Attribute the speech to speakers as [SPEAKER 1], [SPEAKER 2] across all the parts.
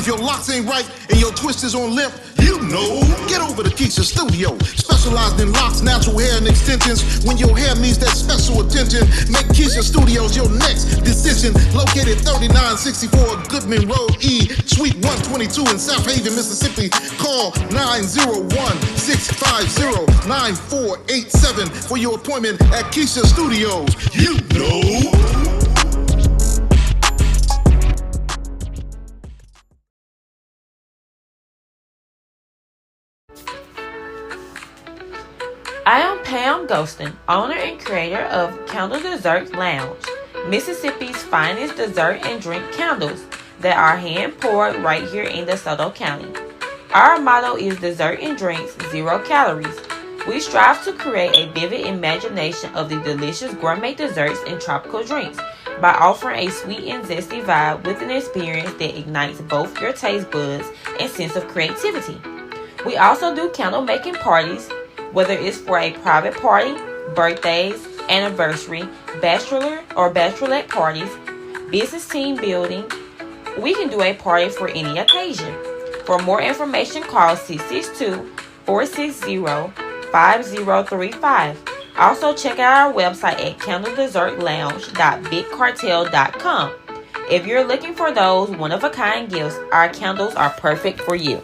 [SPEAKER 1] If your locks ain't right and your twist is on limp, you know. Get over to Keisha Studio. Specialized in locks, natural hair, and extensions. When your hair needs that special attention, make Keisha Studios your next decision. Located 3964 Goodman Road E, Suite 122 in South Haven, Mississippi. Call 901-650-9487 for your appointment at Keisha Studios. You know.
[SPEAKER 2] I am Pam Ghostin, owner and creator of Candle Dessert Lounge, Mississippi's finest dessert and drink candles that are hand poured right here in DeSoto County. Our motto is dessert and drinks, 0 calories. We strive to create a vivid imagination of the delicious gourmet desserts and tropical drinks by offering a sweet and zesty vibe with an experience that ignites both your taste buds and sense of creativity. We also do candle making parties, whether it's for a private party, birthdays, anniversary, bachelor or bachelorette parties, business team building. We can do a party for any occasion. For more information, call 662-460-5035. Also, check out our website at candledessertlounge.bigcartel.com. If you're looking for those one-of-a-kind gifts, our candles are perfect for you.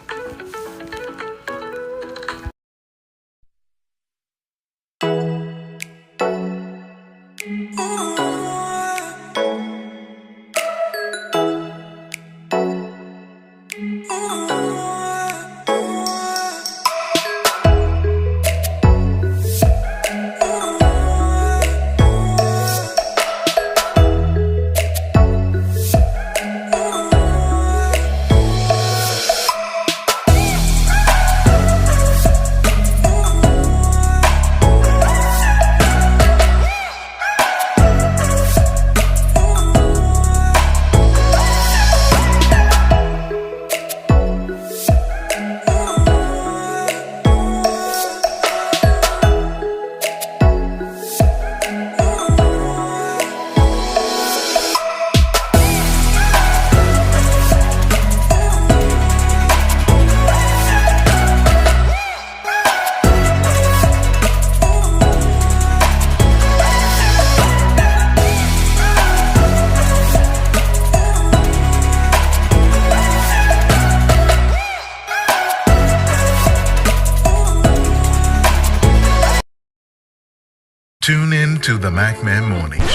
[SPEAKER 3] Tune in to the MacMan Morning Show.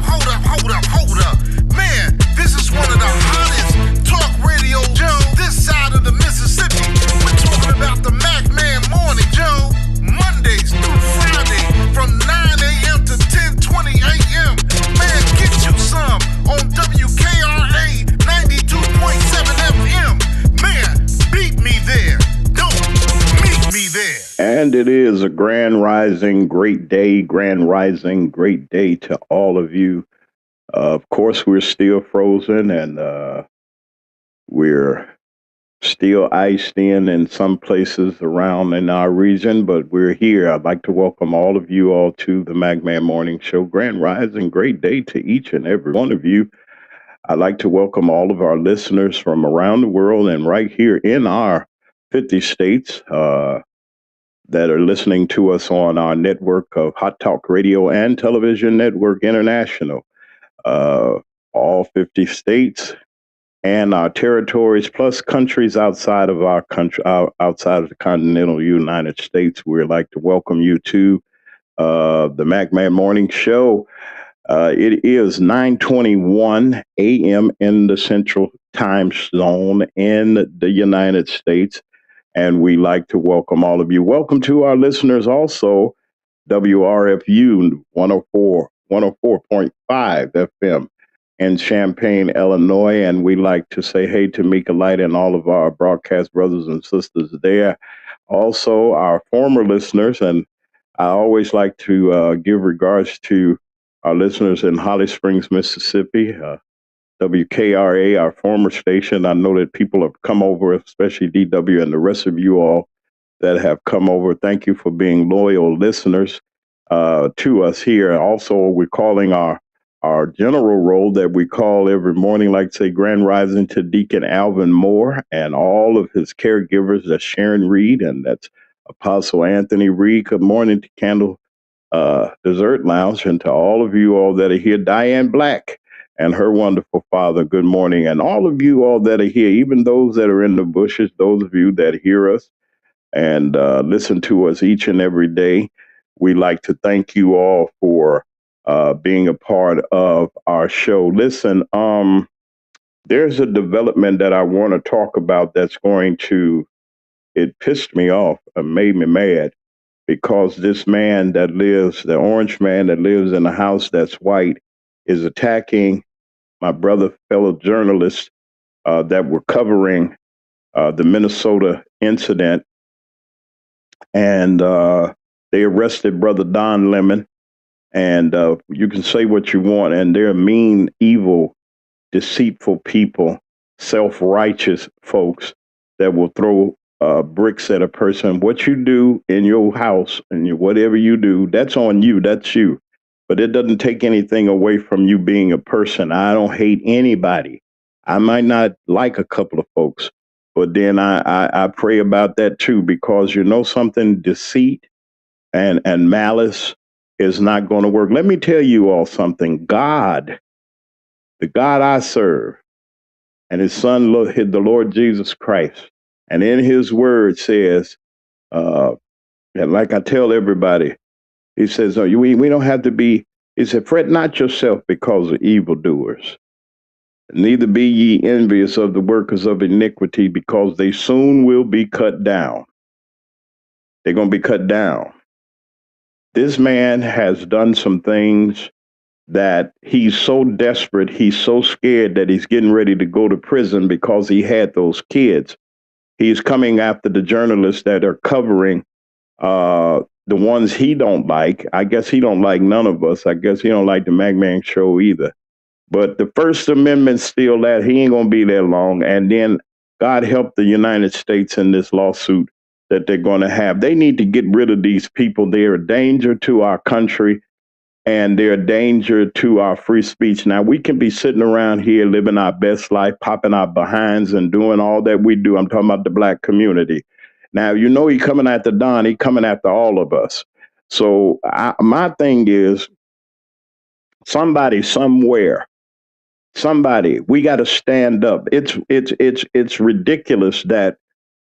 [SPEAKER 1] Hold up. Man, this is one of the hottest talk radio shows this side of the Mississippi. We're talking about the MacMan Morning Show, Mondays through Friday from 9 a.m. to 10:20 a.m. Man, get you some on WKRA 92.7 FM. Man, beat me there. Don't meet me there.
[SPEAKER 4] And it is a grand rising, great day to all of you. Of course, we're still frozen and we're still iced in some places around in our region, but we're here. I'd like to welcome all of you all to the MacMan Morning Show. Grand rising, great day to each and every one of you. I'd like to welcome all of our listeners from around the world and right here in our 50 states that are listening to us on our network of Hot Talk Radio and Television Network International. All 50 states and our territories, plus countries outside of our country, outside of the continental United States. We'd like to welcome you to the MacMan Morning Show. It is 9:21 a.m. in the Central Time Zone in the United States. And we like to welcome all of you. Welcome to our listeners also, WRFU 104.5 FM in Champaign, Illinois. And we like to say hey to Mika Light and all of our broadcast brothers and sisters there. Also, our former listeners, and I always like to give regards to our listeners in Holly Springs, Mississippi, WKRA, our former station. I know that people have come over, especially DW and the rest of you all that have come over. Thank you for being loyal listeners to us here. Also, we're calling our our general role that we call every morning, like say, Grand Rising to Deacon Alvin Moore and all of his caregivers. That's Sharon Reed and that's Apostle Anthony Reed. Good morning to Candle Dessert Lounge, and to all of you all that are here, Diane Black and her wonderful father, good morning. And all of you all that are here, even those that are in the bushes, those of you that hear us and listen to us each and every day, we like to thank you all for being a part of our show. Listen, there's a development that I want to talk about that's going to, it pissed me off and made me mad, because this man that lives, the orange man that lives in a house that's white, is attacking my brother, fellow journalists that were covering the Minnesota incident. And they arrested Brother Don Lemon. And you can say what you want, and they're mean, evil, deceitful people, self-righteous folks that will throw bricks at a person. What you do in your house and whatever you do, that's on you. That's you. But it doesn't take anything away from you being a person. I don't hate anybody. I might not like a couple of folks, but then I pray about that too, because you know something, deceit and malice is not going to work. Let me tell you all something. God, the God I serve, and his son, the Lord Jesus Christ, and in his word says, and like I tell everybody, he says, no, we don't have to be, he said, fret not yourself because of evildoers. Neither be ye envious of the workers of iniquity, because they soon will be cut down. They're going to be cut down. This man has done some things that he's so desperate, he's so scared that he's getting ready to go to prison because he had those kids. He's coming after the journalists that are covering the ones he don't like. I guess he don't like none of us. I guess he don't like the McMahon Show either. But the First Amendment's still that. He ain't going to be there long. And then God help the United States in this lawsuit that they're going to have. They need to get rid of these people. They're a danger to our country, and they're a danger to our free speech. Now, we can be sitting around here living our best life, popping our behinds and doing all that we do. I'm talking about the black community. Now, you know, he coming after Don, he coming after all of us. So my thing is, somebody somewhere, we got to stand up. It's ridiculous that,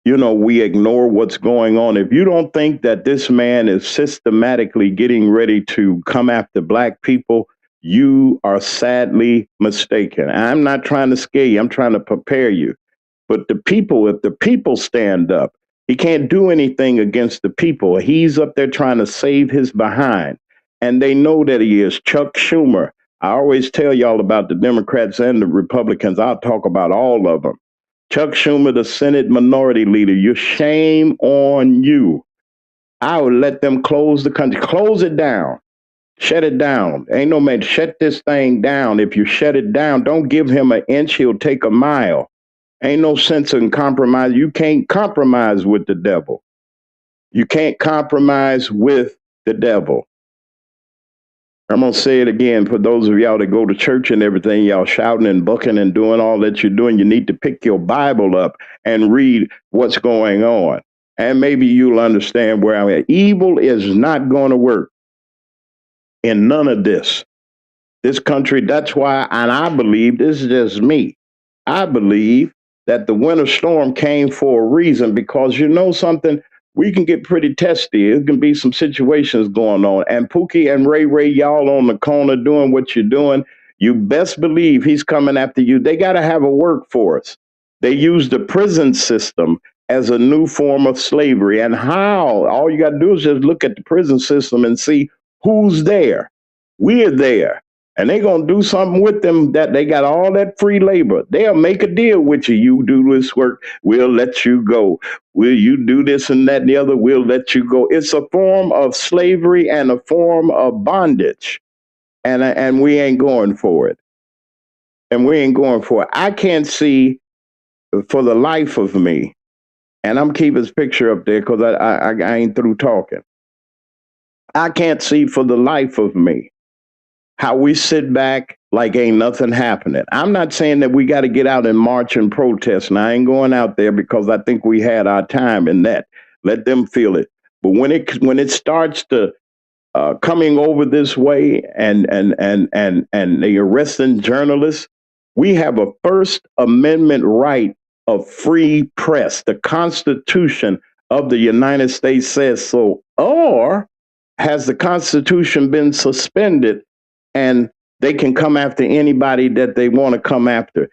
[SPEAKER 4] you know, we ignore what's going on. If you don't think that this man is systematically getting ready to come after black people, you are sadly mistaken. I'm not trying to scare you. I'm trying to prepare you. But the people, if the people stand up, he can't do anything against the people. He's up there trying to save his behind. And they know that he is. Chuck Schumer. I always tell y'all about the Democrats and the Republicans. I'll talk about all of them. Chuck Schumer, the Senate Minority Leader, you shame on you. I would let them close the country. Close it down. Shut it down. Ain't no man, shut this thing down. If you shut it down, don't give him an inch, he'll take a mile. Ain't no sense in compromise. You can't compromise with the devil. You can't compromise with the devil. I'm going to say it again for those of y'all that go to church and everything, y'all shouting and bucking and doing all that you're doing. You need to pick your Bible up and read what's going on. And maybe you'll understand where I'm at. Evil is not going to work in none of this. This country, that's why, and I believe, this is just me, I believe that the winter storm came for a reason, because you know something, we can get pretty testy. It can be some situations going on. And Pookie and Ray, y'all on the corner doing what you're doing, you best believe he's coming after you. They got to have a workforce. They use the prison system as a new form of slavery. And how? All you got to do is just look at the prison system and see who's there. We're there. And they're going to do something with them that they got all that free labor. They'll make a deal with you. You do this work, we'll let you go. Will you do this and that and the other, we'll let you go. It's a form of slavery and a form of bondage. And we ain't going for it. And we ain't going for it. I can't see for the life of me, and I'm keeping his picture up there because I ain't through talking. I can't see for the life of me how we sit back like ain't nothing happening. I'm not saying that we got to get out and march and protest. And I ain't going out there because I think we had our time in that. Let them feel it. But when it starts to coming over this way and they arresting journalists, we have a First Amendment right of free press. The Constitution of the United States says so. Or has the Constitution been suspended and they can come after anybody that they want to come after?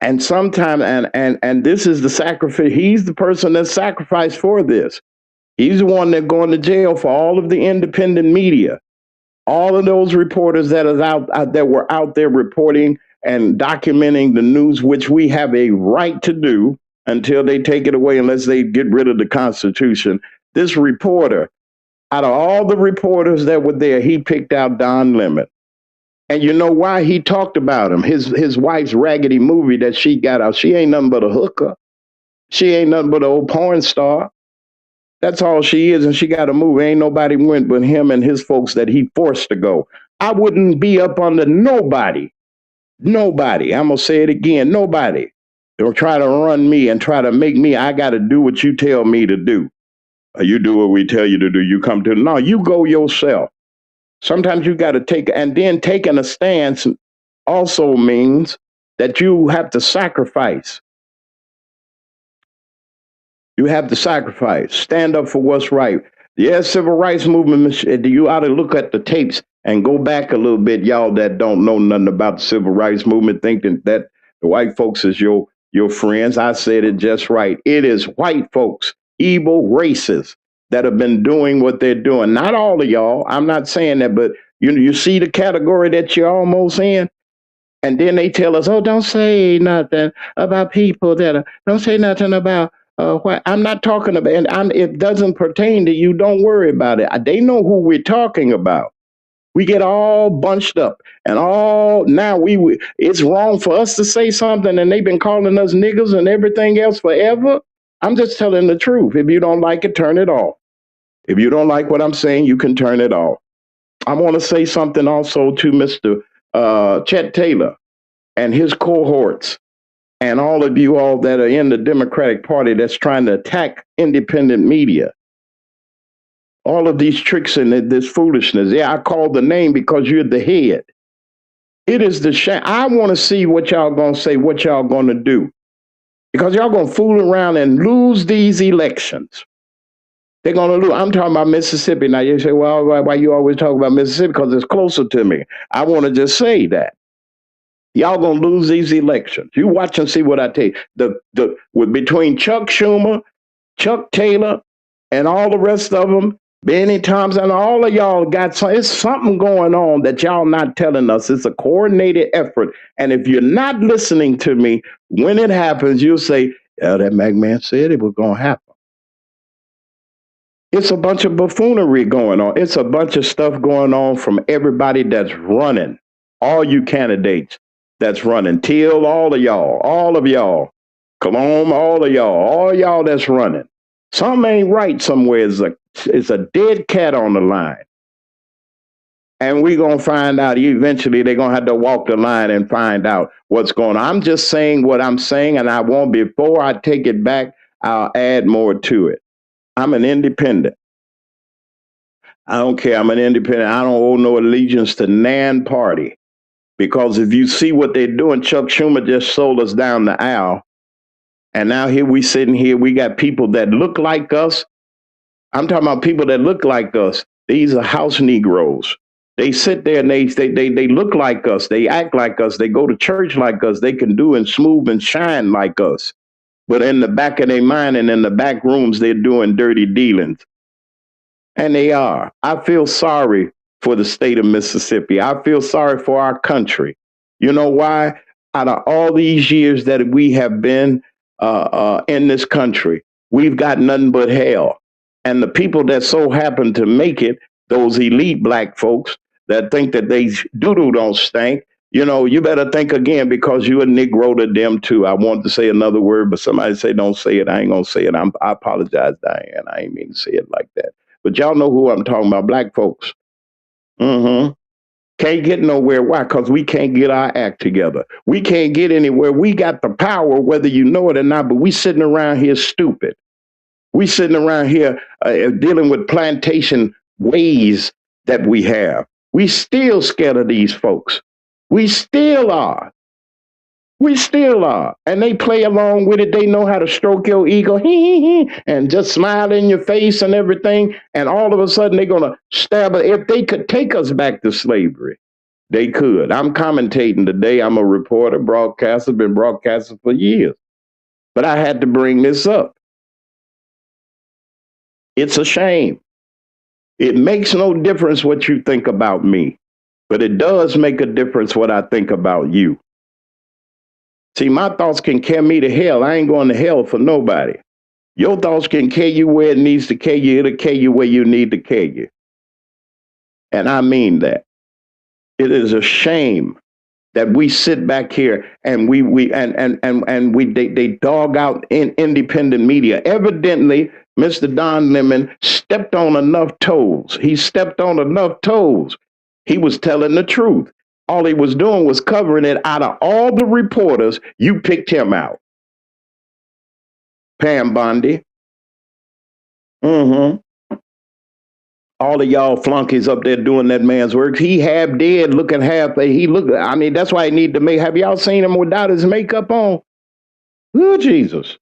[SPEAKER 4] And sometimes, and this is the sacrifice. He's the person that sacrificed for this. He's the one that's going to jail for all of the independent media, all of those reporters that were out there reporting and documenting the news, which we have a right to do until they take it away, unless they get rid of the Constitution. This reporter, out of all the reporters that were there, he picked out Don Lemon. And you know why? He talked about him. His wife's raggedy movie that she got out. She ain't nothing but a hooker. She ain't nothing but an old porn star. That's all she is, and she got a movie. Ain't nobody went but him and his folks that he forced to go. I wouldn't be up under nobody. Nobody. I'm going to say it again. Nobody. They'll try to run me and try to make me, I got to do what you tell me to do. You do what we tell you to do. You come to, no, you go yourself. Sometimes you got to take, and then taking a stance also means that you have to sacrifice. You have to sacrifice. Stand up for what's right. Yes, civil rights movement, you ought to look at the tapes and go back a little bit, y'all that don't know nothing about the civil rights movement, thinking that the white folks is your friends. I said it just right. It is white folks, evil races that have been doing what they're doing. Not all of y'all. I'm not saying that, but you see the category that you're almost in. And then they tell us, oh, don't say nothing about people don't say nothing about what I'm not talking about, and it doesn't pertain to you. Don't worry about it. They know who we're talking about. We get all bunched up, and now it's wrong for us to say something, and they've been calling us niggas and everything else forever. I'm just telling the truth. If you don't like it, turn it off. If you don't like what I'm saying, you can turn it off. I want to say something also to Mr. Chet Taylor and his cohorts, and all of you all that are in the Democratic Party that's trying to attack independent media. All of these tricks and this foolishness. Yeah, I called the name because you're the head. It is the shame. I want to see what y'all going to say, what y'all going to do. Because y'all going to fool around and lose these elections. They're going to lose. I'm talking about Mississippi. Now you say, well, why you always talk about Mississippi? Because it's closer to me. I want to just say that. Y'all gonna lose these elections. You watch and see what I tell you. Between Chuck Schumer, Chuck Taylor, and all the rest of them, Benny Thompson, all of y'all it's something going on that y'all not telling us. It's a coordinated effort. And if you're not listening to me, when it happens, you'll say, yeah, that McMahon said it was gonna happen. It's a bunch of buffoonery going on. It's a bunch of stuff going on from everybody that's running. All you candidates that's running. Till all of y'all, Colomb, all y'all that's running. Something ain't right somewhere. It's a dead cat on the line. And we're going to find out eventually. They're going to have to walk the line and find out what's going on. I'm just saying what I'm saying, and I won't, before I take it back, I'll add more to it. I'm an independent. I don't care. I'm an independent. I don't owe no allegiance to nan party. Because if you see what they're doing, Chuck Schumer just sold us down the aisle. And now here we sitting here, we got people that look like us. I'm talking about people that look like us. These are house Negroes. They sit there and they look like us. They act like us. They go to church like us. They can do and smooth and shine like us. But in the back of their mind and in the back rooms, they're doing dirty dealings. And they are. I feel sorry for the state of Mississippi. I feel sorry for our country. You know why? Out of all these years that we have been in this country, we've got nothing but hell. And the people that so happen to make it, those elite black folks that think that they doo-doo don't stink, you better think again, because you're a Negro to them too. I want to say another word, but somebody say don't say it. I ain't going to say it. I apologize, Diane. I ain't mean to say it like that. But y'all know who I'm talking about, black folks. Can't get nowhere. Why? Because we can't get our act together. We can't get anywhere. We got the power, whether you know it or not, but we sitting around here stupid. We sitting around here dealing with plantation ways that we have. We still scared of these folks. We still are. We still are. And they play along with it. They know how to stroke your ego and just smile in your face and everything. And all of a sudden they're going to stab us. If they could take us back to slavery, they could. I'm commentating today. I'm a reporter, broadcaster, been broadcasting for years. But I had to bring this up. It's a shame. It makes no difference what you think about me, but it does make a difference what I think about you. See, my thoughts can carry me to hell. I ain't going to hell for nobody. Your thoughts can carry you where it needs to carry you. It'll carry you where you need to carry you. And I mean that. It is a shame that we sit back here and they dog out in independent media. Evidently, Mr. Don Lemon stepped on enough toes. He stepped on enough toes. He was telling the truth. All he was doing was covering it. Out of all the reporters, you picked him out. Pam Bondi. All of y'all flunkies up there doing that man's work. He half dead, looking half. He look. I mean, that's why he need to make. Have y'all seen him without his makeup on? Oh, Jesus.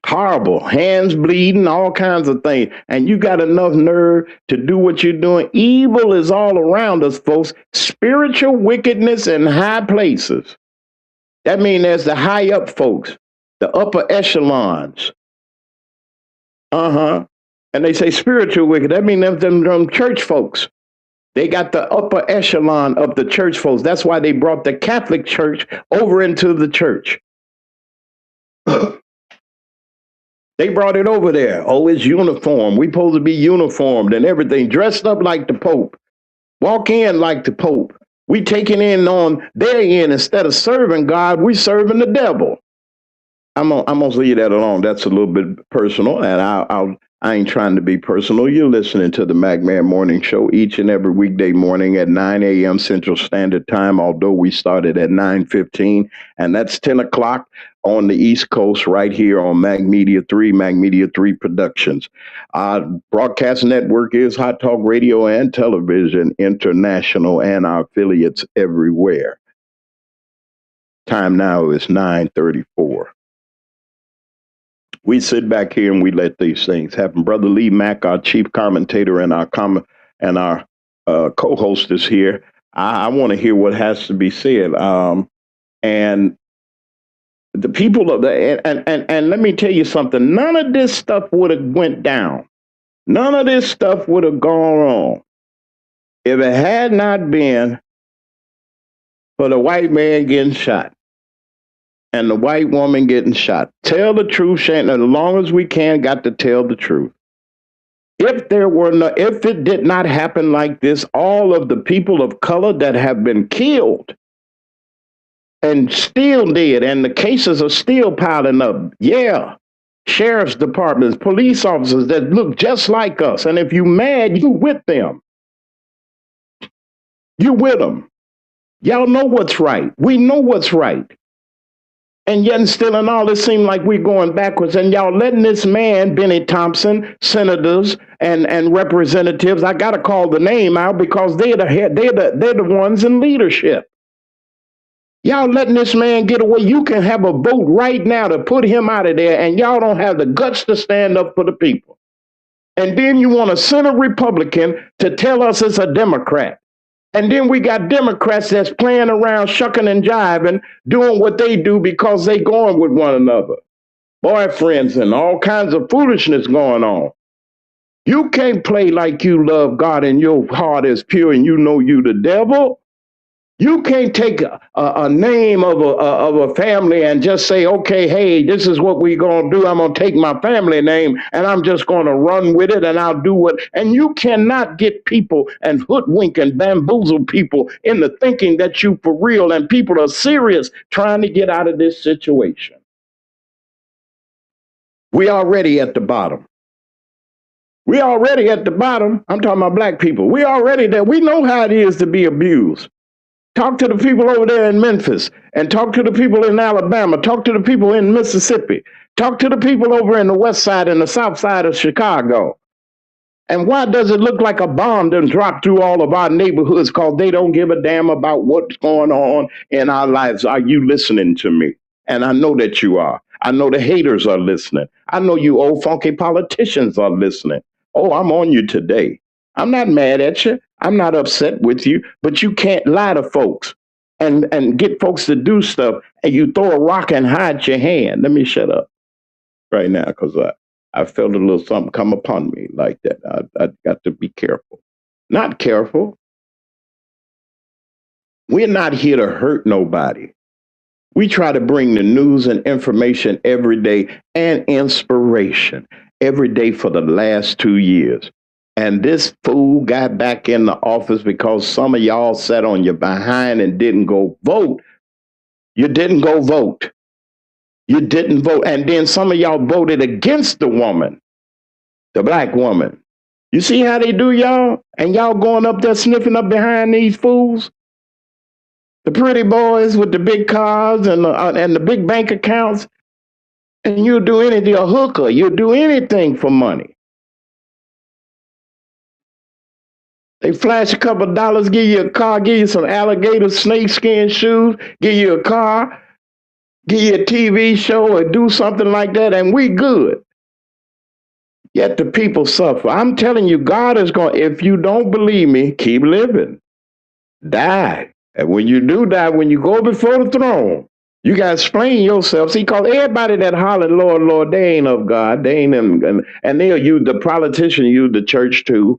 [SPEAKER 4] Horrible, hands bleeding, all kinds of things. And you got enough nerve to do what you're doing. Evil is all around us, folks. Spiritual wickedness in high places. That means there's the high up folks, the upper echelons. And they say spiritual wicked. That means them church folks. They got the upper echelon of the church folks. That's why they brought the Catholic Church over into the church. They brought it over there. Oh, it's uniform. We supposed to be uniformed and everything, dressed up like the Pope. Walk in like the Pope. We taking in on their end. Instead of serving God, we serving the devil. I'm gonna leave that alone. That's a little bit personal, and I ain't trying to be personal. You're listening to the MacMan Morning Show each and every weekday morning at 9 a.m. Central Standard Time, although we started at 9:15, and that's 10 o'clock on the East Coast right here on Mag Media 3 Productions. Our broadcast network is Hot Talk Radio and Television International and our affiliates everywhere. Time now is 9:34. We sit back here and we let these things happen. Brother Lee Mack, our chief commentator and our co-host is here. I want to hear what has to be said. And the people of the and let me tell you something. None of this stuff would have went down. None of this stuff would have gone on if it had not been for the white man getting shot and the white woman getting shot. Tell the truth, Shane. As long as we can, got to tell the truth. If it did not happen like this, all of the people of color that have been killed and still dead, and the cases are still piling up. Yeah, sheriff's departments, police officers that look just like us. And if you mad, you with them. You with them. Y'all know what's right. We know what's right. And yet still in all, it seems like we're going backwards. And y'all letting this man, Benny Thompson, senators and representatives, I got to call the name out because they're the ones in leadership. Y'all letting this man get away. You can have a vote right now to put him out of there, and y'all don't have the guts to stand up for the people. And then you want to send a Republican to tell us it's a Democrat. And then we got Democrats that's playing around, shucking and jiving, doing what they do because they going with one another. Boyfriends and all kinds of foolishness going on. You can't play like you love God and your heart is pure and you know you the devil. You can't take a name of a family and just say, okay, hey, this is what we're going to do. I'm going to take my family name and I'm just going to run with it and I'll do it. And you cannot get people and hoodwink and bamboozle people into thinking that you for real and people are serious trying to get out of this situation. We already at the bottom. We already at the bottom. I'm talking about black people. We already there. We know how it is to be abused. Talk to the people over there in Memphis and talk to the people in Alabama. Talk to the people in Mississippi. Talk to the people over in the west side and the south side of Chicago. And why does it look like a bomb done dropped through all of our neighborhoods? Because they don't give a damn about what's going on in our lives. Are you listening to me? And I know that you are. I know the haters are listening. I know you old funky politicians are listening. Oh, I'm on you today. I'm not mad at you. I'm not upset with you, but you can't lie to folks and get folks to do stuff and you throw a rock and hide your hand. Let me shut up right now because I felt a little something come upon me like that. I got to be careful. Not careful. We're not here to hurt nobody. We try to bring the news and information every day and inspiration every day for the last 2 years. And this fool got back in the office because some of y'all sat on your behind and didn't go vote. You didn't go vote. You didn't vote. And then some of y'all voted against the woman, the black woman. You see how they do y'all? And y'all going up there sniffing up behind these fools? The pretty boys with the big cars and the big bank accounts. And you'll do anything, a hooker. You'll do anything for money. They flash a couple of dollars, give you a car, give you some alligator snakeskin shoes, give you a car, give you a TV show or do something like that, and we good. Yet the people suffer. I'm telling you, God is going, if you don't believe me, keep living. Die. And when you do die, when you go before the throne, you got to explain yourself. See, because everybody that holler, Lord, Lord, they ain't of God. They ain't in, and they'll use the politician, use the church too.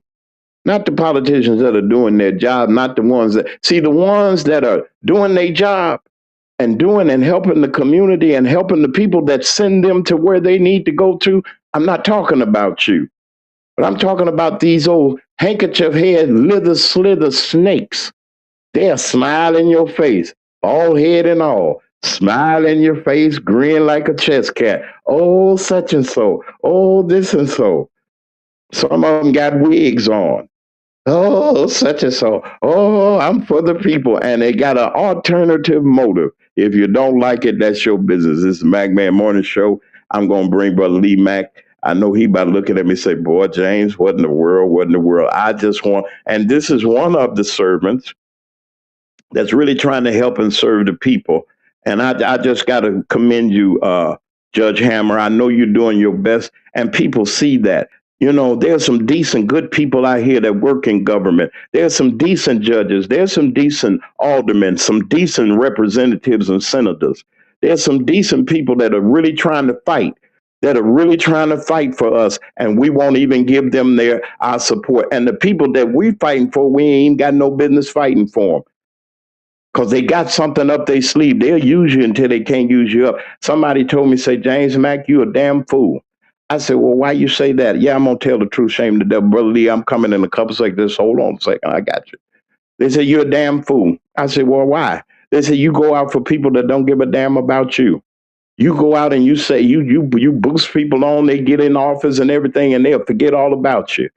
[SPEAKER 4] Not the politicians that are doing their job, not the ones that, see, the ones that are doing their job and doing and helping the community and helping the people that send them to where they need to go to. I'm not talking about you, but I'm talking about these old handkerchief head, lither slither snakes. They'll smile in your face, bald head and all, smile in your face, grin like a chess cat. Oh, such and so. Oh, this and so. Some of them got wigs on. Oh, such and so. Oh, I'm for the people. And they got an alternative motive. If you don't like it, that's your business. This is the Mac Man Morning Show. I'm going to bring Brother Lee Mack. I know he about looking at me and say, boy, James, what in the world? What in the world? I just want, and this is one of the servants that's really trying to help and serve the people. And I just got to commend you, Judge Hammer. I know you're doing your best, and people see that. You know, there's some decent, good people out here that work in government. There's some decent judges. There's some decent aldermen, some decent representatives and senators. There's some decent people that are really trying to fight, for us, and we won't even give them our support. And the people that we fighting for, we ain't got no business fighting for them. Because they got something up their sleeve. They'll use you until they can't use you up. Somebody told me, say, James Mack, you a damn fool. I said, well, why you say that? Yeah, I'm going to tell the truth, shame the devil. Brother Lee, I'm coming in a couple seconds. Hold on a second. I got you. They said, you're a damn fool. I said, well, why? They said, you go out for people that don't give a damn about you. You go out and you say, you boost people on, they get in office and everything, and they'll forget all about you.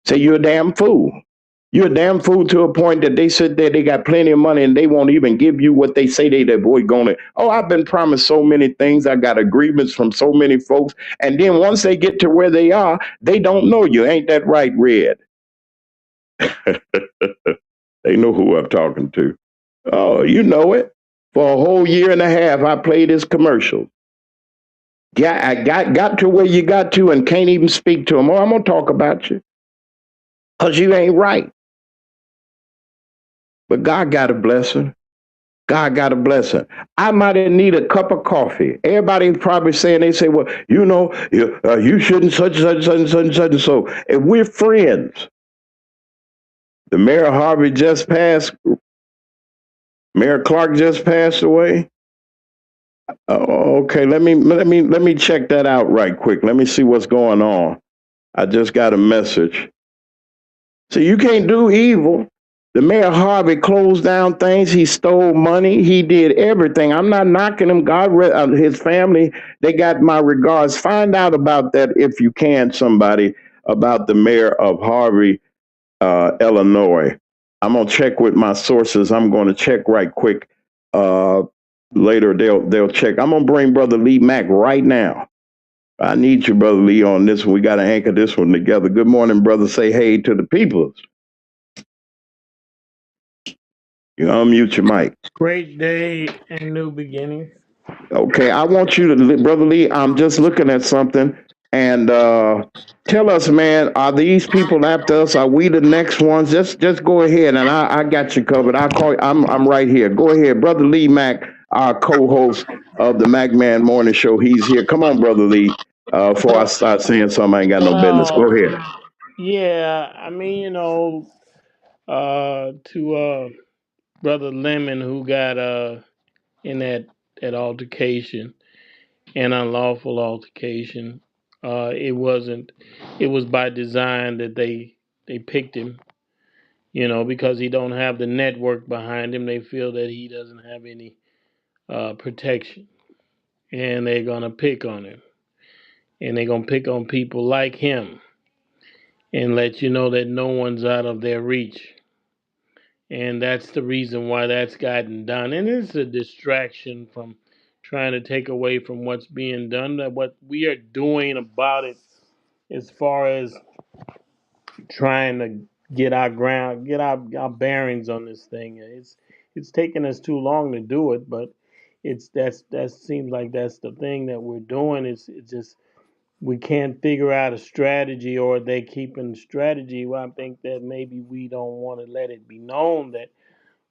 [SPEAKER 4] Say, you're a damn fool. You're a damn fool to a point that they sit there, they got plenty of money and they won't even give you what they say they're going to. Oh, I've been promised so many things. I got agreements from so many folks. And then once they get to where they are, they don't know you. Ain't that right, Red? They know who I'm talking to. Oh, you know it. For a whole year and a half, I played this commercial. Yeah, I got to where you got to and can't even speak to them. Oh, I'm going to talk about you. Because you ain't right. But God got a blessing. God got a blessing. I might need a cup of coffee. Everybody's probably saying, they say, well, you know, you shouldn't such and so. If we're friends, the Mayor Harvey just passed, Mayor Clark just passed away. Okay, let me check that out right quick. Let me see what's going on. I just got a message. So you can't do evil. The Mayor Harvey closed down things. He stole money. He did everything. I'm not knocking him. God, his family, they got my regards. Find out about that if you can, somebody. about the mayor of Harvey, Illinois. I'm gonna check with my sources. I'm gonna check right quick. Uh, Later they'll check. I'm gonna bring Brother Lee Mack right now. I need you, Brother Lee, on this one. We got to anchor this one together. Good morning, brother. Say hey to the peoples. You unmute your mic.
[SPEAKER 5] Great day and new beginnings.
[SPEAKER 4] Okay, I want you to, Brother Lee, I'm just looking at something and tell us, man, are these people after us? Are we the next ones? Just go ahead and I got you covered. I'll call you. I'm right here. Go ahead. Brother Lee Mack, our co-host of the Mac Man Morning Show. He's here. Come on, Brother Lee. Before I start saying something, I ain't got no business. Go ahead.
[SPEAKER 5] Yeah, I mean, to Brother Lemon who got in that altercation, an unlawful altercation. It was by design that they picked him, because he don't have the network behind him. They feel that he doesn't have any protection, and they're gonna pick on him, and they're gonna pick on people like him, and let you know that no one's out of their reach. And that's the reason why that's gotten done. And it's a distraction from trying to take away from what's being done, that what we are doing about it as far as trying to get our ground, get our bearings on this thing. It's taken us too long to do it, but that seems like that's the thing that we're doing. It's just we can't figure out a strategy, or they keeping strategy. Well, I think that maybe we don't want to let it be known that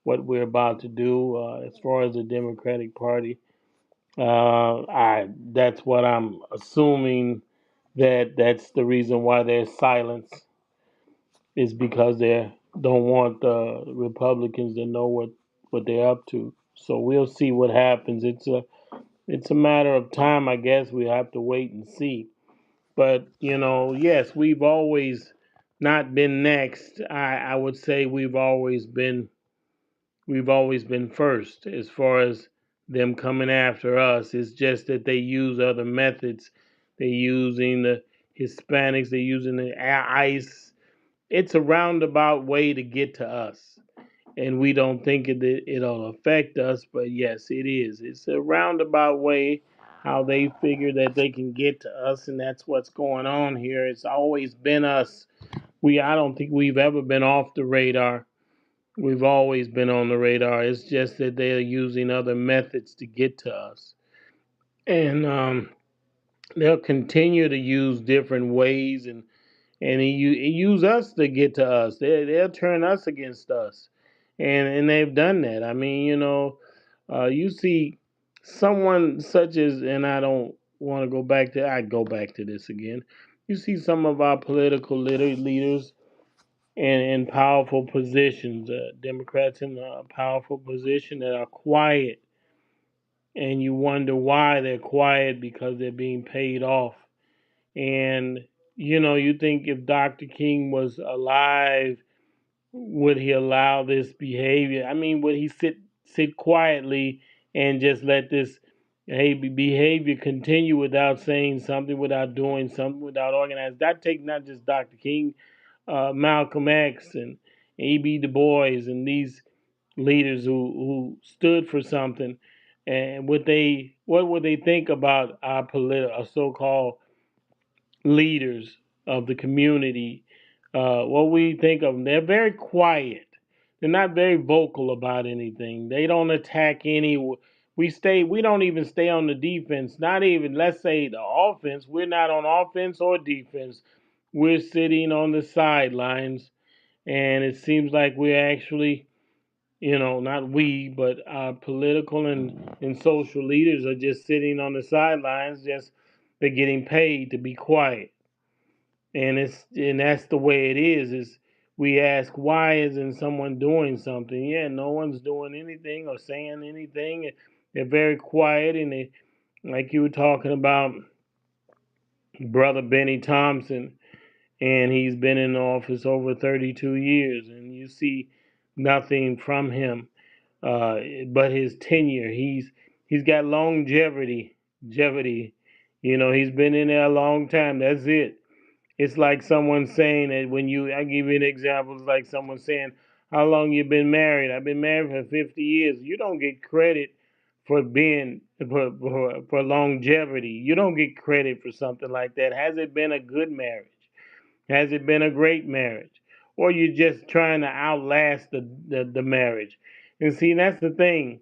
[SPEAKER 5] what we're about to do, as far as the Democratic Party. I That's what I'm assuming, that that's the reason why there's silence, is because they don't want the Republicans to know what they're up to. So we'll see what happens. It's a matter of time, I guess. We have to wait and see. But yes, we've always not been next. I would say we've always been first as far as them coming after us. It's just that they use other methods. They're using the Hispanics, they're using the ICE. It's a roundabout way to get to us. And we don't think it'll affect us, but yes, it is. It's a roundabout way how they figure that they can get to us, and that's what's going on here. It's always been us. I don't think we've ever been off the radar. We've always been on the radar. It's just that they're using other methods to get to us. And they'll continue to use different ways, and use us to get to us. They'll turn us against us. And they've done that. I mean, you see someone such as, and I don't want to go back to, I go back to this again. You see some of our political leaders in powerful positions, Democrats in a powerful position that are quiet, and you wonder why they're quiet, because they're being paid off. And you think if Dr. King was alive, would he allow this behavior? I mean, would he sit quietly and just let this behavior continue without saying something, without doing something, without organizing? That take not just Dr. King, Malcolm X and A.B. Du Bois and these leaders who stood for something, and what would they think about our so-called leaders of the community? What we think of them? They're very quiet. They're not very vocal about anything. They don't attack any. We don't even stay on the defense. Not even, let's say, the offense. We're not on offense or defense. We're sitting on the sidelines, and it seems like we're actually, not we, but our political and social leaders are just sitting on the sidelines. Just they're getting paid to be quiet, and that's the way it is. Is we ask, why isn't someone doing something? Yeah, no one's doing anything or saying anything. They're very quiet, and they, like you were talking about, Brother Benny Thompson, and he's been in office over 32 years, and you see nothing from him, but his tenure. He's got longevity. He's been in there a long time. That's it. It's like someone saying that I give you an example, it's like someone saying, how long you been married? I've been married for 50 years. You don't get credit for for longevity. You don't get credit for something like that. Has it been a good marriage? Has it been a great marriage? Or you just trying to outlast the marriage? And see, that's the thing.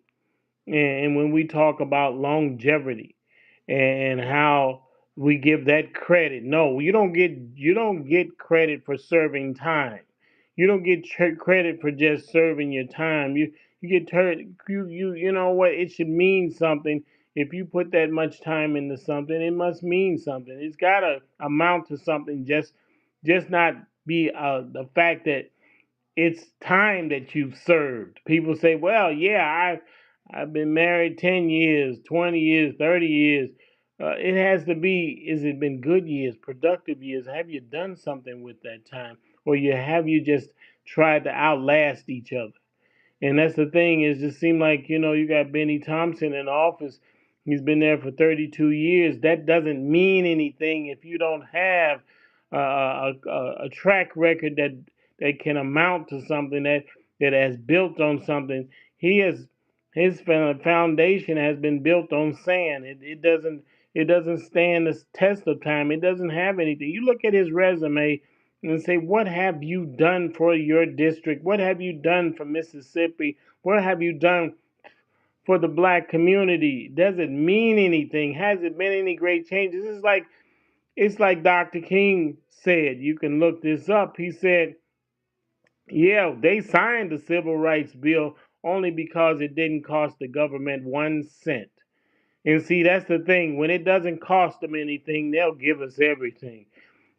[SPEAKER 5] And when we talk about longevity and how we give that credit, no, you don't get credit for serving time. You don't get credit for just serving your time. You get you know what? It should mean something. If you put that much time into something, it must mean something. It's got to amount to something. Just not be the fact that it's time that you've served. People say, "Well, yeah, I've been married 10 years, 20 years, 30 years." It has to be, is it been good years, productive years? Have you done something with that time? Or have you just tried to outlast each other? And that's the thing, is it seemed like, you got Benny Thompson in office. He's been there for 32 years. That doesn't mean anything if you don't have a track record that can amount to something that has built on something. His foundation has been built on sand. It doesn't stand the test of time. It doesn't have anything. You look at his resume and say, what have you done for your district? What have you done for Mississippi? What have you done for the black community? Does it mean anything? Has it been any great changes? It's like Dr. King said. You can look this up. He said, yeah, they signed the Civil Rights Bill only because it didn't cost the government 1 cent. And see, that's the thing. When it doesn't cost them anything, they'll give us everything.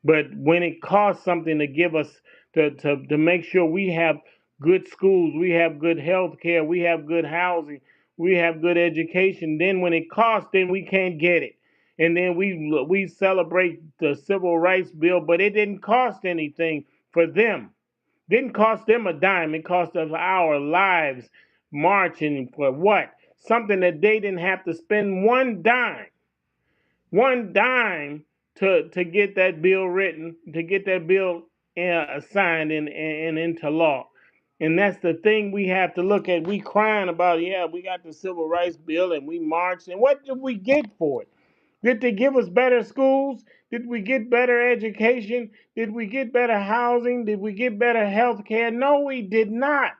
[SPEAKER 5] But when it costs something to give us to make sure we have good schools, we have good health care, we have good housing, we have good education, then when it costs, then we can't get it. And then we celebrate the civil rights bill, but it didn't cost anything for them. Didn't cost them a dime. It cost us our lives marching for what? Something that they didn't have to spend one dime to get that bill written, to get that bill signed and into law. And that's the thing we have to look at. We crying about, yeah, we got the civil rights bill and we marched. And what did we get for it? Did they give us better schools? Did we get better education? Did we get better housing? Did we get better health care? No, we did not.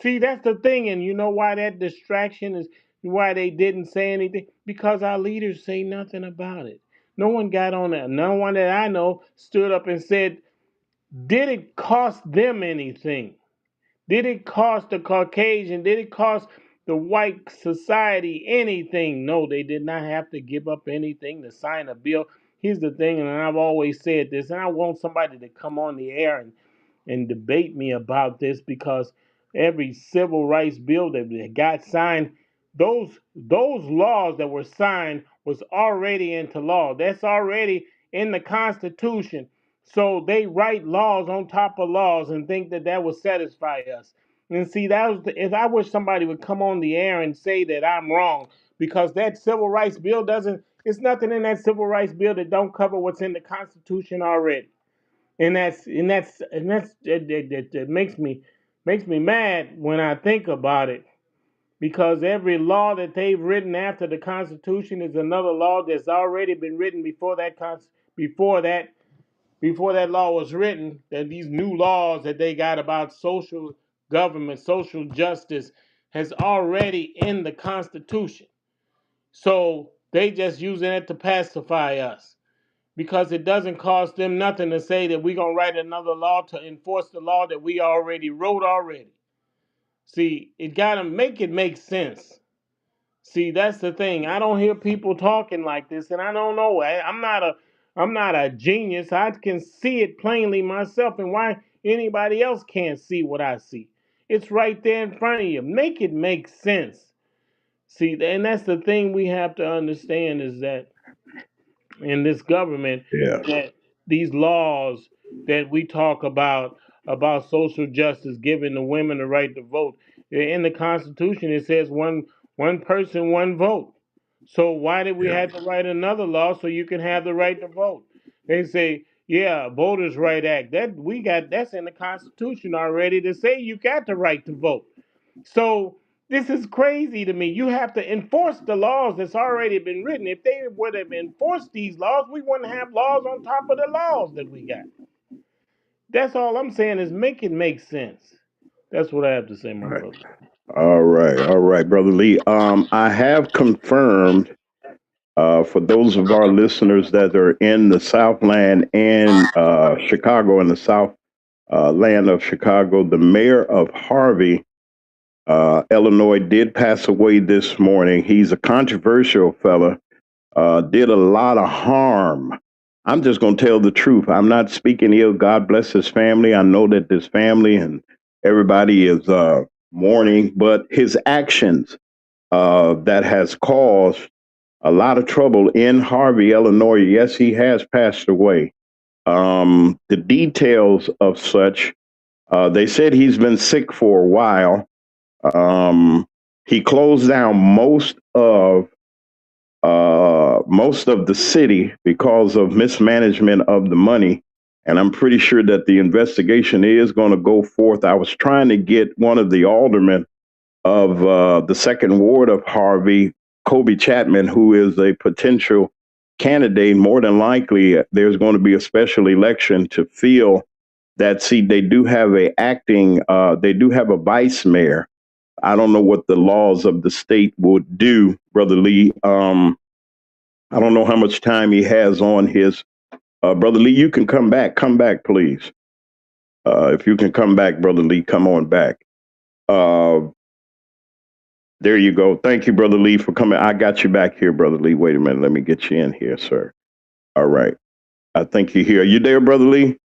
[SPEAKER 5] See, that's the thing, and you know why that distraction is, why they didn't say anything? Because our leaders say nothing about it. No one got on that. No one that I know stood up and said, did it cost them anything? Did it cost the Caucasian? Did it cost the white society anything? No, they did not have to give up anything to sign a bill. Here's the thing, and I've always said this, and I want somebody to come on the air and debate me about this, because every civil rights bill that got signed, those laws that were signed was already into law. That's already in the Constitution. So they write laws on top of laws and think that will satisfy us. And see, if I wish somebody would come on the air and say that I'm wrong, because that civil rights bill doesn't. It's nothing in that civil rights bill that don't cover what's in the Constitution already. That makes me mad when I think about it, because every law that they've written after the Constitution is another law that's already been written before that law was written. That these new laws that they got about social government, social justice, has already in the Constitution. So they just using it to pacify us, because it doesn't cost them nothing to say that we're going to write another law to enforce the law that we already wrote already. See, it got to make sense. See, that's the thing. I don't hear people talking like this, and I don't know. I'm not a genius. I can see it plainly myself, and why anybody else can't see what I see? It's right there in front of you. Make it make sense. See, and that's the thing we have to understand, is that in this government,
[SPEAKER 4] Yeah.
[SPEAKER 5] that these laws that we talk about social justice, giving the women the right to vote, in the Constitution it says one person, one vote. So why did we
[SPEAKER 4] Yeah.
[SPEAKER 5] have to write another law so you can have the right to vote? They say Yeah, Voters' Right Act. That's in the Constitution already to say you got the right to vote. So this is crazy to me. You have to enforce the laws that's already been written. If they would have enforced these laws, we wouldn't have laws on top of the laws that we got. That's all I'm saying is make it make sense. That's what I have to say, my
[SPEAKER 4] Right.
[SPEAKER 5] brother.
[SPEAKER 4] All right, brother Lee. I have confirmed for those of our listeners that are in the Southland and Chicago, in the South land of Chicago, the mayor of Harvey, Illinois, did pass away this morning. He's a controversial fella, did a lot of harm. I'm just going to tell the truth. I'm not speaking ill. God bless his family. I know that this family and everybody is mourning, but his actions that has caused a lot of trouble in Harvey, Illinois. Yes, he has passed away. The details of such, they said he's been sick for a while. He closed down most of the city because of mismanagement of the money. And I'm pretty sure that the investigation is going to go forth. I was trying to get one of the aldermen of the second ward of Harvey, Kobe Chapman, who is a potential candidate. More than likely, there's going to be a special election to fill that seat. They do have they do have a vice mayor. I don't know what the laws of the state would do, Brother Lee. I don't know how much time he has on his. Brother Lee, you can come back. Come back, please. If you can come back, Brother Lee, come on back. Uh, there you go. Thank you, Brother Lee, for coming. I got you back here, Brother Lee. Wait a minute. Let me get you in here, sir. All right. I think you're here. Are you there, Brother Lee?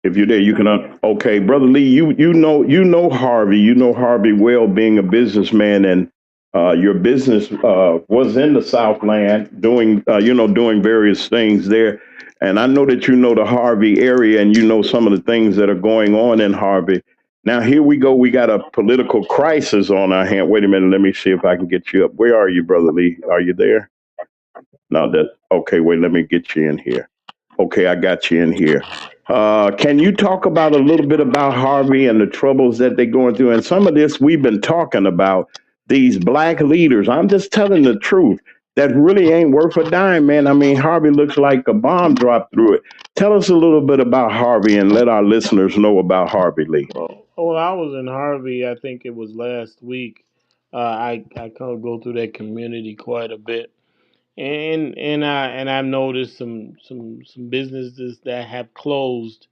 [SPEAKER 4] If you're there, you can. Okay, Brother Lee, you know Harvey. You know Harvey well, being a businessman, and your business was in the Southland, doing doing various things there. And I know that you know the Harvey area, and you know some of the things that are going on in Harvey. Now here we go. We got a political crisis on our hand. Wait a minute. Let me see if I can get you up. Where are you, Brother Lee? Are you there? No, that okay. Wait, let me get you in here. Okay, I got you in here. Can you talk about a little bit about Harvey and the troubles that they're going through? And some of this we've been talking about, these black leaders. I'm just telling the truth. That really ain't worth a dime, man. I mean, Harvey looks like a bomb dropped through it. Tell us a little bit about Harvey and let our listeners know about Harvey Lee.
[SPEAKER 5] Well, I was in Harvey. I think it was last week. I kind of go through that community quite a bit, and I've noticed some businesses that have closed,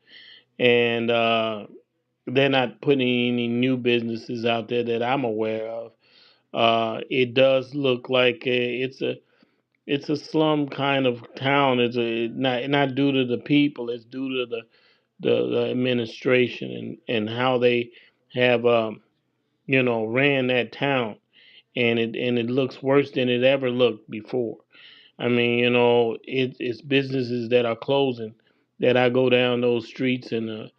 [SPEAKER 5] and they're not putting any new businesses out there that I'm aware of. It does look like it's a slum kind of town. It's not due to the people. It's due to the administration and how they have ran that town, and it looks worse than it ever looked before. I mean, it's businesses that are closing that I go down those streets and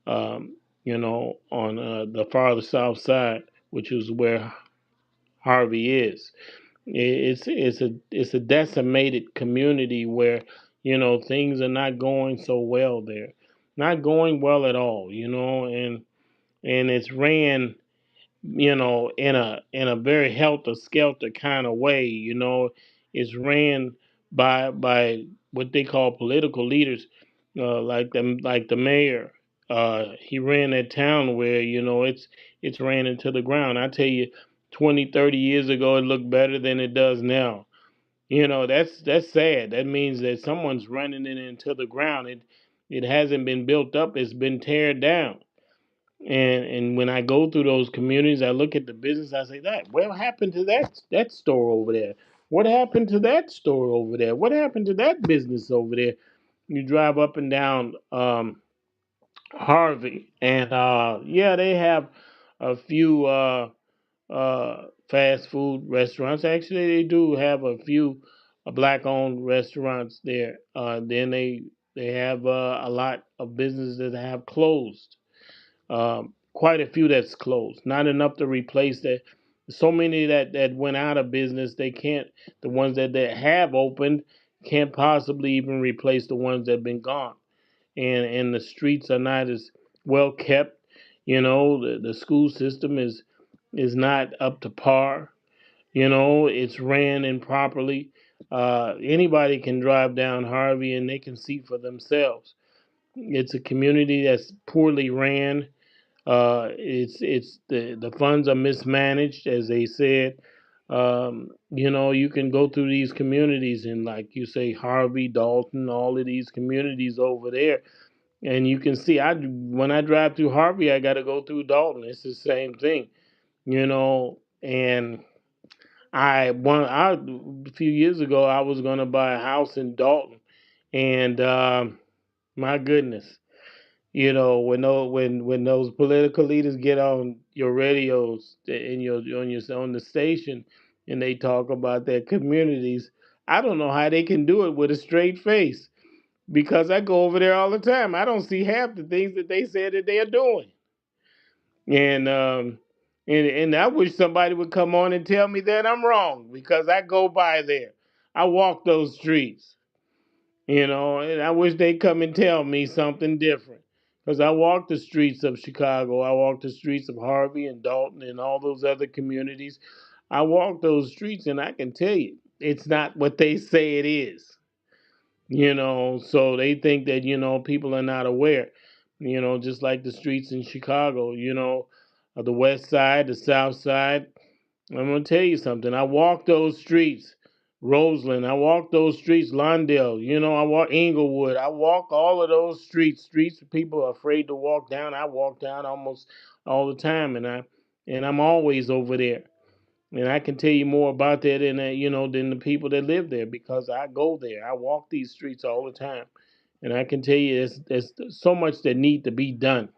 [SPEAKER 5] on the farther south side, which is where Harvey is. It's a decimated community where things are not going so well there, not going well at all. And it's ran in a very helter skelter kind of way. It's ran by what they call political leaders, like the mayor. He ran that town where it's ran into the ground. I tell you, 20, 30 years ago, it looked better than it does now. That's sad. That means that someone's running it into the ground. It hasn't been built up. It's been teared down. And when I go through those communities, I look at the business. I say, that what happened to that store over there? What happened to that store over there? What happened to that business over there? You drive up and down Harvey, and yeah, they have a few fast food restaurants. Actually, they do have a few black-owned restaurants there. Then they have a lot of businesses that have closed. Quite a few that's closed. Not enough to replace that. So many that went out of business. They can't. The ones that have opened can't possibly even replace the ones that have been gone. And the streets are not as well kept. The school system is not up to par. It's ran improperly. Anybody can drive down Harvey and they can see for themselves. It's a community that's poorly ran. It's the funds are mismanaged, as they said. You can go through these communities and, like you say, Harvey, Dalton, all of these communities over there, and you can see. When I drive through Harvey, I got to go through Dalton. It's the same thing, and a few years ago I was gonna buy a house in Dalton, and my goodness, when those political leaders get on your radios in your on the station and they talk about their communities, I don't know how they can do it with a straight face, because I go over there all the time. I don't see half the things that they said that they are doing. And I wish somebody would come on and tell me that I'm wrong, because I go by there. I walk those streets, and I wish they'd come and tell me something different. Because I walk the streets of Chicago, I walk the streets of Harvey and Dalton and all those other communities. I walk those streets and I can tell you it's not what they say it is. So they think that, people are not aware, just like the streets in Chicago, the west side, the south side. I'm going to tell you something. I walk those streets, Roseland. I walk those streets, Lawndale. I walk Inglewood. I walk all of those streets people are afraid to walk down. I walk down almost all the time, and I'm always over there. And I can tell you more about that than the people that live there, because I go there. I walk these streets all the time. And I can tell you there's so much that need to be done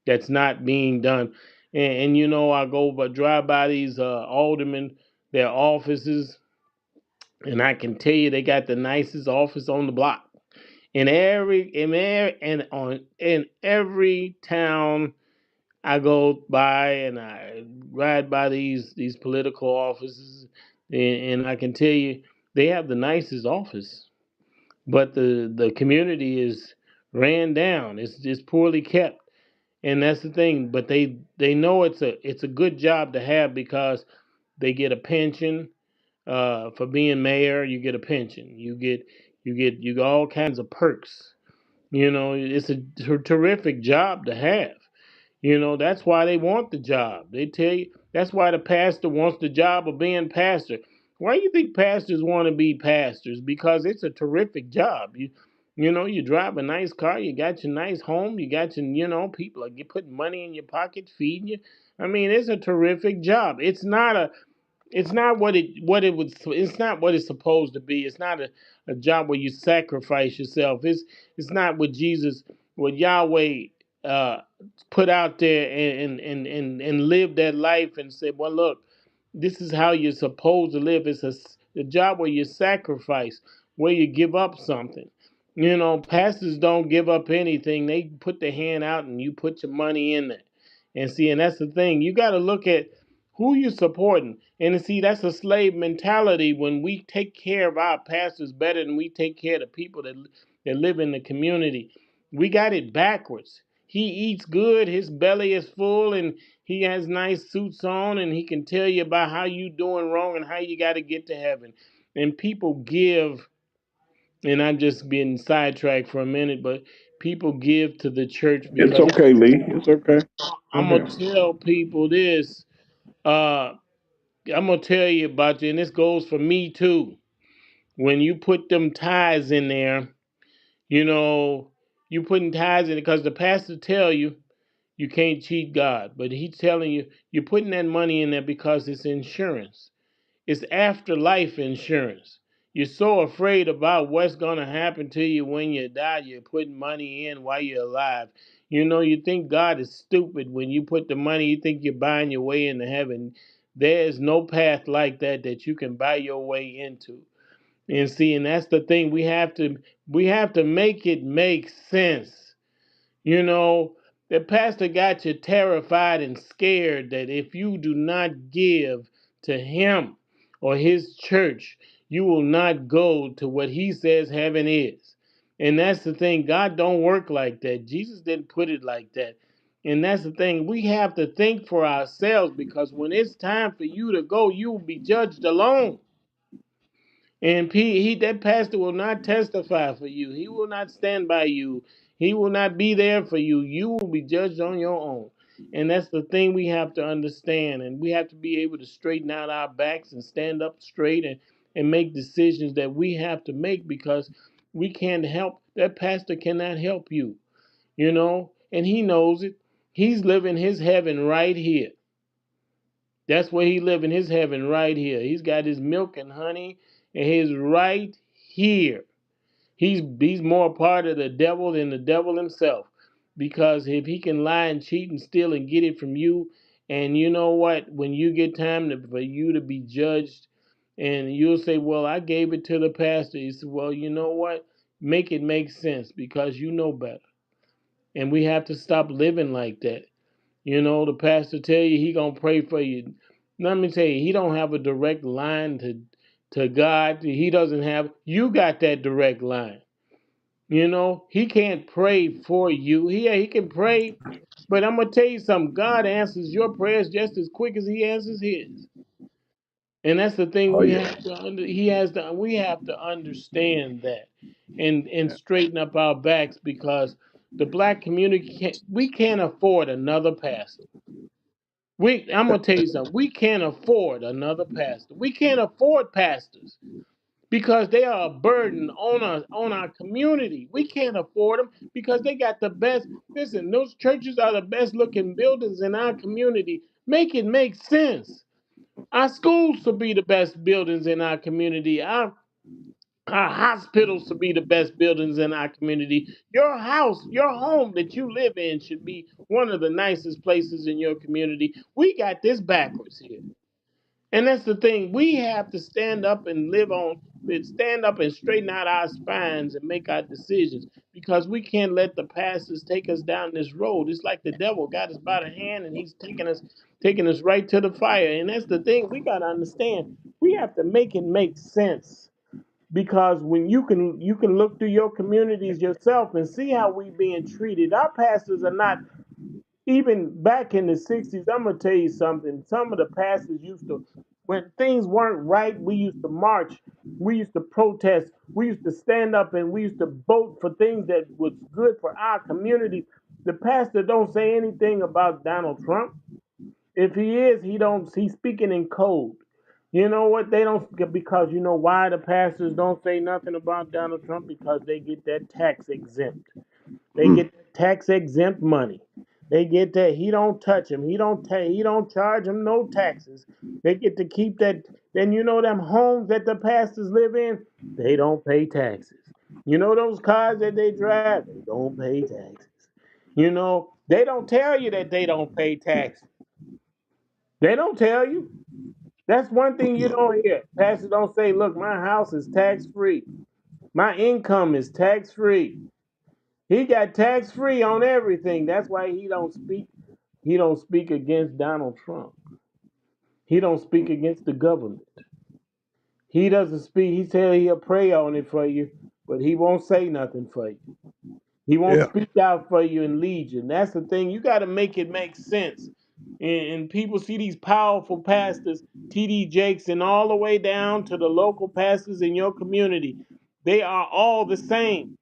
[SPEAKER 5] that's not being done. And I drive by these aldermen, their offices, and I can tell you they got the nicest office on the block. In every town I go by, and I ride by these political offices, and I can tell you they have the nicest office, but the community is ran down. It's poorly kept, and that's the thing. But they know it's a good job to have, because they get a pension. For being mayor, you get a pension. You get all kinds of perks. It's a terrific job to have. That's why they want the job. They tell you that's why the pastor wants the job of being pastor. Why do you think pastors want to be pastors? Because it's a terrific job. You drive a nice car, you got your nice home, you got your, people are putting money in your pocket, feeding you. I mean, it's a terrific job. It's not it's not what it's supposed to be. It's not a job where you sacrifice yourself. It's not what Yahweh uh, put out there, and live that life and say, well, look, this is how you're supposed to live. It's a job where you sacrifice, where you give up something. Pastors don't give up anything. They put their hand out and you put your money in there. And that's the thing. You got to look at who you're supporting. And see, that's a slave mentality when we take care of our pastors better than we take care of the people that live in the community. We got it backwards. He eats good, his belly is full, and he has nice suits on, and he can tell you about how you doing wrong and how you got to get to heaven. And people give, and I'm just being sidetracked for a minute, but people give to the church
[SPEAKER 4] It's
[SPEAKER 5] because
[SPEAKER 4] okay, Lee. It's okay. Go
[SPEAKER 5] I'm gonna
[SPEAKER 4] ahead.
[SPEAKER 5] tell people this. Uh, I'm gonna tell you about you, and this goes for me too. When you put them tithes in there, you know, you putting tithes in it because the pastor tell you you can't cheat God, but he's telling you you're putting that money in there because it's insurance. It's afterlife insurance. You're so afraid about what's going to happen to you when you die, you're putting money in while you're alive. You think God is stupid when you put the money, you think you're buying your way into heaven. There's no path like that you can buy your way into. And see, and that's the thing, we have to make it make sense. You know, the pastor got you terrified and scared that if you do not give to him or his church, You will not go to what he says heaven is. And that's the thing. God don't work like that. Jesus didn't put it like that. And that's the thing. We have to think for ourselves, because when it's time for you to go, you will be judged alone. And that pastor will not testify for you. He will not stand by you. He will not be there for you. You will be judged on your own. And that's the thing we have to understand. And we have to be able to straighten out our backs and stand up straight and make decisions that we have to make, because we can't help. That pastor cannot help you, and he knows it. He's living his heaven right here. That's where he living his heaven right here. He's got his milk and honey, and he's right here. He's more a part of the devil than the devil himself. Because if he can lie and cheat and steal and get it from you, and you know what, when you get time for you to be judged, and you'll say, well, I gave it to the pastor. He said, well, you know what? Make it make sense, because you know better. And we have to stop living like that. The pastor tell you he gonna pray for you. Let me tell you, he don't have a direct line to God. He doesn't have. You got that direct line. He can't pray for you. He can pray, but I'm gonna tell you something. God answers your prayers just as quick as he answers his. And that's the thing
[SPEAKER 4] Oh,
[SPEAKER 5] we
[SPEAKER 4] yeah.
[SPEAKER 5] have to we have to understand that, and straighten up our backs, because the black community we can't afford another pastor. I'm gonna tell you something. We can't afford another pastor. We can't afford pastors, because they are a burden on our community. We can't afford them, because they got the best. Listen, those churches are the best looking buildings in our community. Make it make sense. Our schools should be the best buildings in our community. Our hospitals should be the best buildings in our community. Your house, your home that you live in should be one of the nicest places in your community. We got this backwards here. And that's the thing. We have to stand up and stand up and straighten out our spines and make our decisions, because we can't let the pastors take us down this road. It's like the devil got us by the hand, and he's taking us right to the fire. And that's the thing. We got to understand. We have to make it make sense, because when you can look through your communities yourself and see how we being treated. Our pastors are not. Even back in the 60s, I'm going to tell you something. Some of the pastors used to, when things weren't right, we used to march. We used to protest. We used to stand up, and we used to vote for things that was good for our community. The pastor don't say anything about Donald Trump. If he is, he's speaking in code. You know what? They don't, because you know why the pastors don't say nothing about Donald Trump? Because they get that tax exempt. They get tax exempt money. They get that. He don't touch him. He don't charge him no taxes. They get to keep that. Then them homes that the pastors live in, they don't pay taxes. Those cars that they drive, they don't pay taxes. They don't tell you that they don't pay taxes. They don't tell you. That's one thing you don't hear. Pastors don't say, look, my house is tax free. My income is tax free. He got tax free on everything. That's why he don't speak. He don't speak against Donald Trump. He don't speak against the government. He doesn't speak. He said he'll pray on it for you, but he won't say nothing for you. He won't speak out for you and lead you. And that's the thing. You got to make it make sense. And people see these powerful pastors, T.D. Jakes, and all the way down to the local pastors in your community. They are all the same.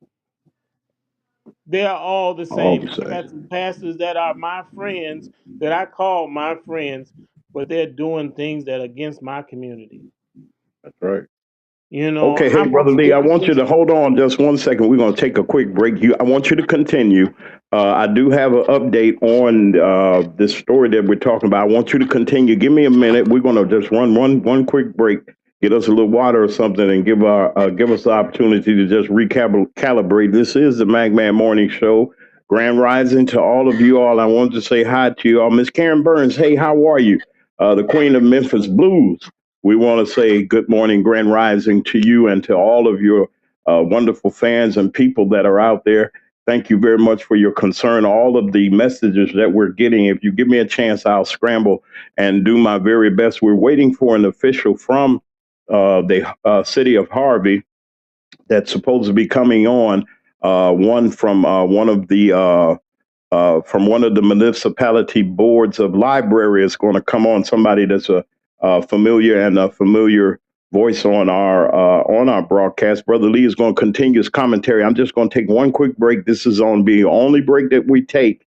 [SPEAKER 5] They are all the
[SPEAKER 4] All
[SPEAKER 5] same.
[SPEAKER 4] the
[SPEAKER 5] I got
[SPEAKER 4] same.
[SPEAKER 5] some pastors that are my friends, that I call my friends, but they're doing things that are against my community.
[SPEAKER 4] That's right. Okay, hey,
[SPEAKER 5] I'm
[SPEAKER 4] Brother
[SPEAKER 5] gonna
[SPEAKER 4] Lee,
[SPEAKER 5] say
[SPEAKER 4] I
[SPEAKER 5] this
[SPEAKER 4] want you
[SPEAKER 5] is
[SPEAKER 4] to hold on just 1 second. We're going to take a quick break. I want you to continue. I do have an update on this story that we're talking about. I want you to continue. Give me a minute. We're going to just run one quick break, get us a little water or something, and give us the opportunity to just recalibrate. This is the Magman Morning Show. Grand Rising to all of you all. I wanted to say hi to you all. Miss Karen Burns, hey, how are you? The Queen of Memphis Blues. We want to say good morning, Grand Rising to you and to all of your wonderful fans and people that are out there. Thank you very much for your concern. All of the messages that we're getting, if you give me a chance, I'll scramble and do my very best. We're waiting for an official from the city of Harvey that's supposed to be coming on. One from one of the municipality boards of library is going to come on. Somebody that's a familiar voice on our broadcast. Brother Lee is going to continue his commentary. I'm just going to take one quick break. This is on the only break that we take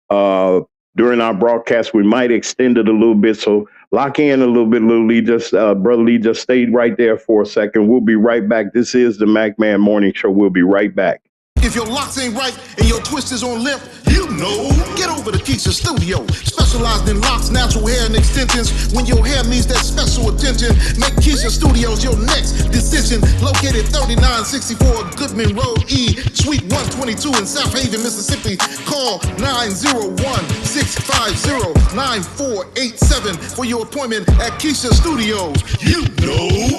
[SPEAKER 4] during our broadcast. We might extend it a little bit, so lock in a little bit. Brother Lee, just stayed right there for a second. We'll be right back. This is the McMahon Morning Show. We'll be right back.
[SPEAKER 1] If your locks ain't right and your twist is on limp, you know. Get over to Keisha Studio. Specialized in locks, natural hair, and extensions. When your hair needs that special attention, make Keisha Studios your next decision. Located 3964 Goodman Road E, Suite 122 in South Haven, Mississippi. Call 901-650-9487 for your appointment at Keisha Studios. You know.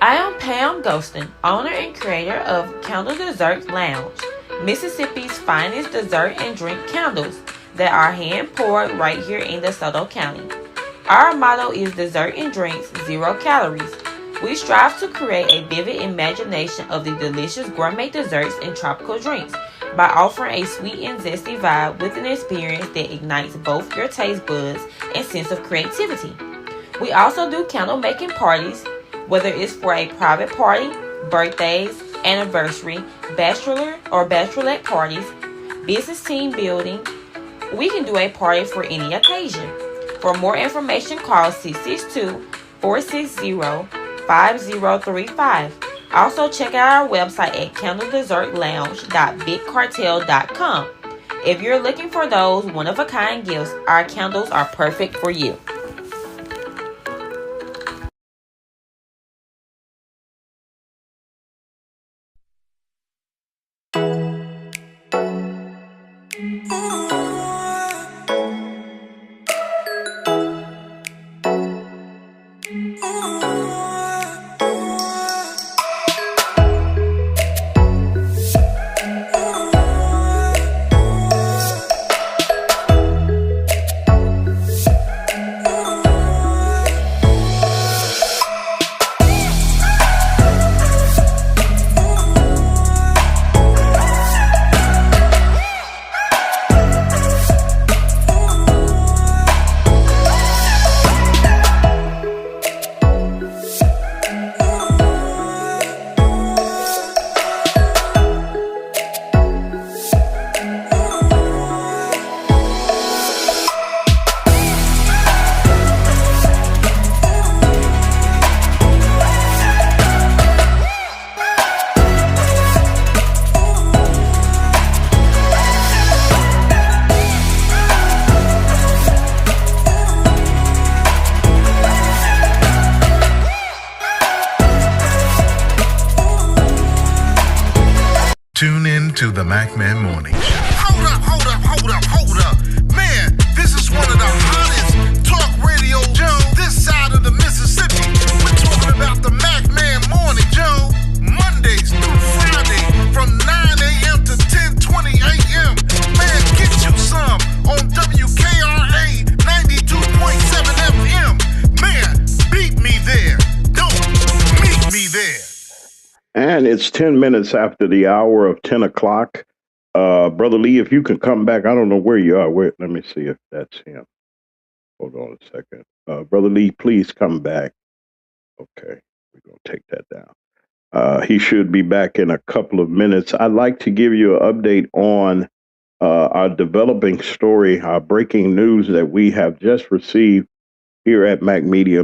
[SPEAKER 2] I am Pam Ghostin, owner and creator of Candle Desserts Lounge, Mississippi's finest dessert and drink candles that are hand poured right here in DeSoto County. Our motto is dessert and drinks, 0 calories. We strive to create a vivid imagination of the delicious gourmet desserts and tropical drinks by offering a sweet and zesty vibe with an experience that ignites both your taste buds and sense of creativity. We also do candle making parties, whether it's for a private party, birthdays, anniversary, bachelor or bachelorette parties, business team building. We can do a party for any occasion. For more information, call 662-460-5035. Also, check out our website at candledessertlounge.bigcartel.com. If you're looking for those one-of-a-kind gifts, our candles are perfect for you.
[SPEAKER 3] Tune in to the McMahon Morning Show.
[SPEAKER 1] Hold up. Man, this is one of the hottest talk radio shows this side of the Mississippi. We're talking about the McMahon Morning Show, Mondays through Friday from 9 a.m. to 10:20 a.m. Man, get you some on WKRA 92.7 FM. Man, beat me there. Don't meet me there.
[SPEAKER 4] And it's 10 minutes after the hour of 10 o'clock. Brother Lee, if you can come back, I don't know where you are. Let me see if that's him. Hold on a second. Brother Lee, please come back. Okay, we're going to take that down. He should be back in a couple of minutes. I'd like to give you an update on our developing story, our breaking news that we have just received here at Mac Media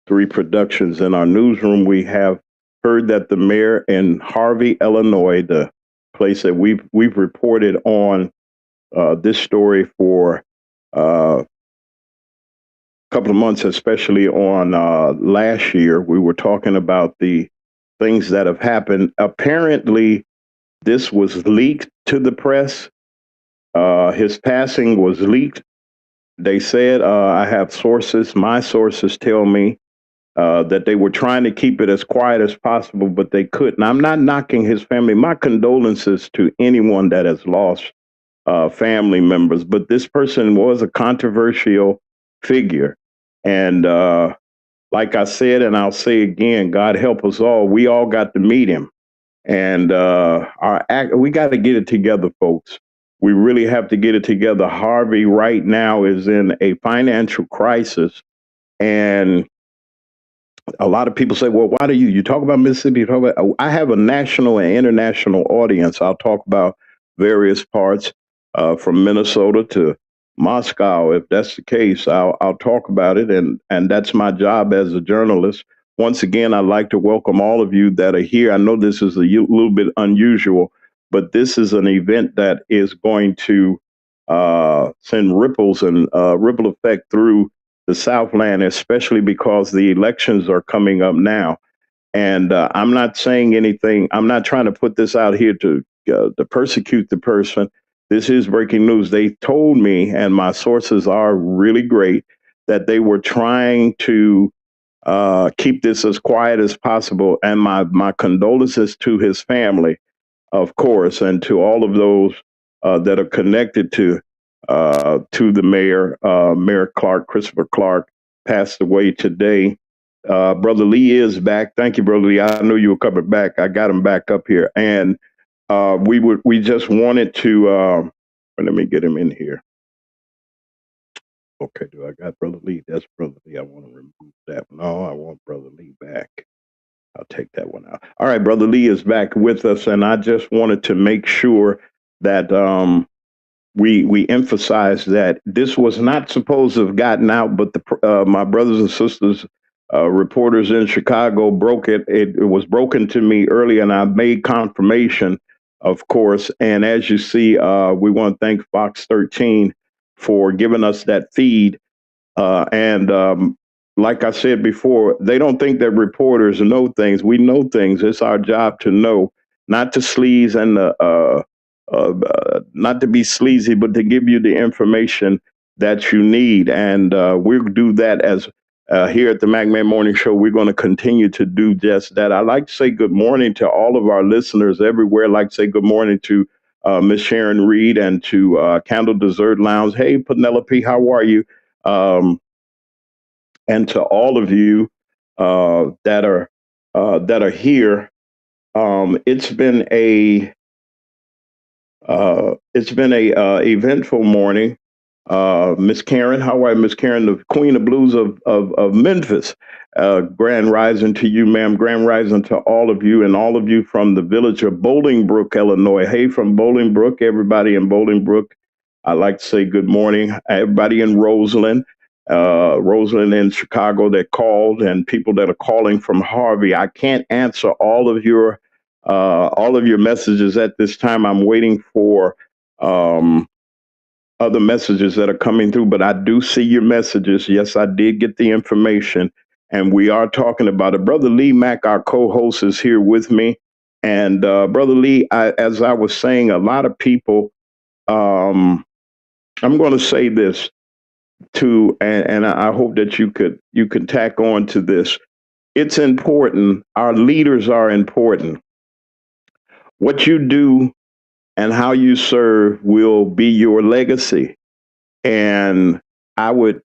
[SPEAKER 4] 3 Productions. In our newsroom, we have heard that the mayor in Harvey, Illinois, the place that we've reported on this story for a couple of months, especially on last year. We were talking about the things that have happened. Apparently, this was leaked to the press. His passing was leaked. They said, I have sources, my sources tell me that they were trying to keep it as quiet as possible, but they couldn't. I'm not knocking his family. My condolences to anyone that has lost family members, but this person was a controversial figure. And like I said, and I'll say again, God help us all. We all got to meet him. And we got to get it together, folks. We really have to get it together. Harvey right now is in a financial crisis. And a lot of people say, well, why do you talk about Mississippi? You talk about, I have a national and international audience. I'll talk about various parts from Minnesota to Moscow. If that's the case, I'll talk about it. And that's my job as a journalist. Once again, I'd like to welcome all of you that are here. I know this is a little bit unusual, but this is an event that is going to send ripples and ripple effect through the Southland, especially because the elections are coming up now. And I'm not saying anything. I'm not trying to put this out here to persecute the person. This is breaking news. They told me, and my sources are really great, that they were trying to keep this as quiet as possible. And my condolences to his family, of course, and to all of those that are connected to the mayor. Mayor Clark, Christopher Clark, passed away today. Brother Lee is back. Thank you, Brother Lee. I know you were coming back. I got him back up here, and we just wanted to let me get him in here. Okay, do I got Brother Lee? That's Brother Lee. I want to remove that. No, I want Brother Lee back. I'll take that one out. All right, Brother Lee is back with us, and I just wanted to make sure that we emphasize that this was not supposed to have gotten out, but my brothers and sisters, reporters in Chicago, broke it. It was broken to me early, and I made confirmation, of course. And as you see, we want to thank Fox 13 for giving us that feed. And like I said before, they don't think that reporters know things. We know things. It's our job to know, not to sleaze and not to be sleazy, but to give you the information that you need. And we'll do that as here at the MacMan Morning Show. We're going to continue to do just that. I'd like to say good morning to all of our listeners everywhere. I'd like to say good morning to Miss Sharon Reed and to Candle Dessert Lounge. Hey, Penelope, how are you? And to all of you that are here. It's been a eventful morning. Miss Karen, how are you, Miss Karen, the Queen of Blues of Memphis? Grand rising to you, ma'am. Grand rising to all of you, and all of you from the village of Bolingbrook, Illinois. Hey, from Bolingbrook, everybody in Bolingbrook. I'd like to say good morning. Everybody in Roseland in Chicago that called, and people that are calling from Harvey. I can't answer all of your messages at this time. I'm waiting for other messages that are coming through, but I do see your messages. Yes, I did get the information, and we are talking about it. Brother Lee Mack, our co-host, is here with me. And Brother Lee, as I was saying, a lot of people, I'm going to say this too, and I hope that you could tack on to this. It's important. Our leaders are important. What you do and how you serve will be your legacy. And I would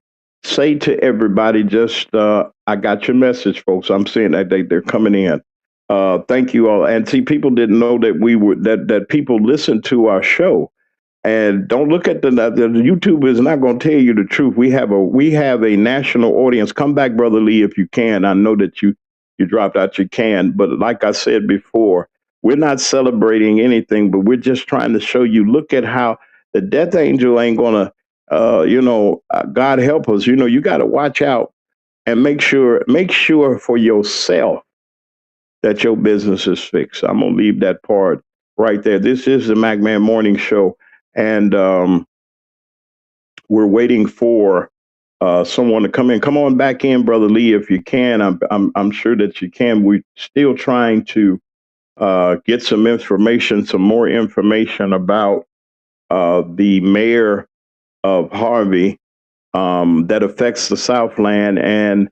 [SPEAKER 4] say to everybody, just I got your message, folks. I'm seeing that they're coming in. Thank you all. And see, people didn't know that that people listen to our show. And don't look at the YouTube is not going to tell you the truth. We have a national audience. Come back, Brother Lee, if you can. I know that you dropped out. You can, but like I said before, we're not celebrating anything, but we're just trying to show you. Look at how the death angel ain't gonna, God help us. You got to watch out and make sure for yourself that your business is fixed. I'm gonna leave that part right there. This is the MacMan Morning Show. And we're waiting for someone to come in. Come on back in, Brother Lee, if you can. I'm sure that you can. We're still trying to get some more information about the mayor of Harvey that affects the Southland and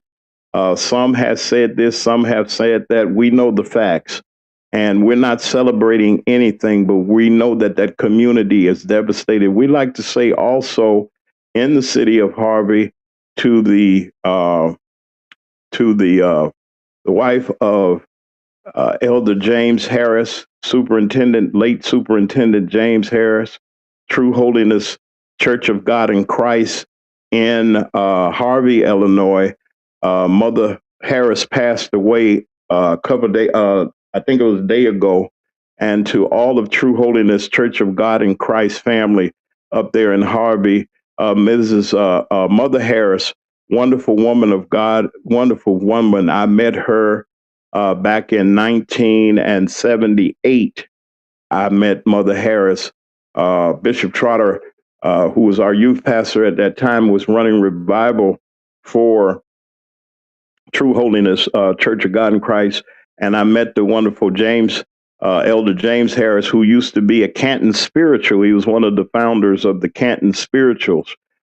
[SPEAKER 4] Some have said this, some have said that. We know the facts. And we're not celebrating anything, but we know that that community is devastated. We like to say also in the city of Harvey to the wife of Elder James Harris, late Superintendent James Harris, True Holiness Church of God in Christ in Harvey, Illinois. Mother Harris passed away a couple of days, I think it was a day ago. And to all of True Holiness Church of God in Christ family up there in Harvey, Mrs. Mother Harris, wonderful woman of God, wonderful woman. I met her back in 1978. I met Mother Harris. Bishop Trotter, who was our youth pastor at that time, was running revival for True Holiness Church of God in Christ. And I met the wonderful Elder James Harris, who used to be a Canton Spiritual. He was one of the founders of the Canton Spirituals.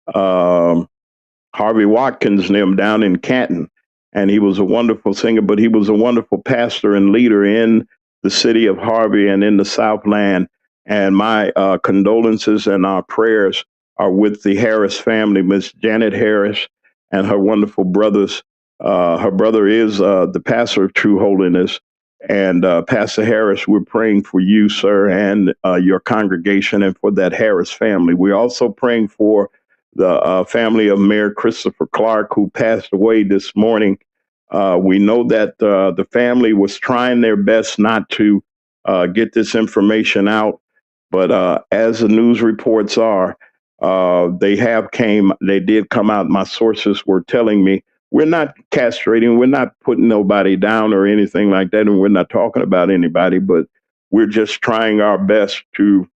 [SPEAKER 4] Harvey Watkins and them down in Canton. And he was a wonderful singer, but he was a wonderful pastor and leader in the city of Harvey and in the Southland. And my condolences and our prayers are with the Harris family, Miss Janet Harris and her wonderful brothers. Her brother is the pastor of True Holiness. And Pastor Harris, we're praying for you, sir, and your congregation and for that Harris family. We're also praying for the family of Mayor Christopher Clark, who passed away this morning. We know that the family was trying their best not to get this information out, but as the news reports are, they did come out. My sources were telling me we're not castrating, we're not putting nobody down or anything like that, and we're not talking about anybody, but we're just trying our best to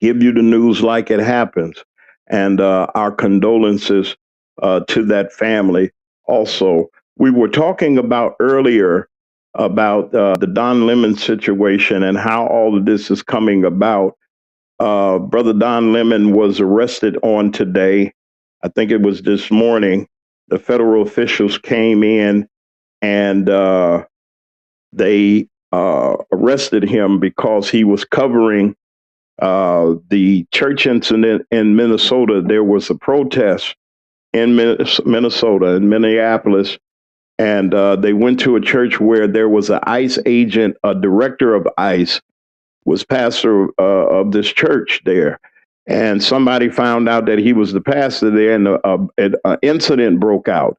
[SPEAKER 4] give you the news like it happens. And our condolences to that family also. We were talking about earlier about the Don Lemon situation and how all of this is coming about. Brother Don Lemon was arrested on today. I think it was this morning. The federal officials came in and they arrested him because he was covering the church incident in Minnesota. There was a protest in Minnesota, in Minneapolis, and they went to a church where there was an ICE agent, a director of ICE, was pastor of this church there. And somebody found out that he was the pastor there, and an incident broke out.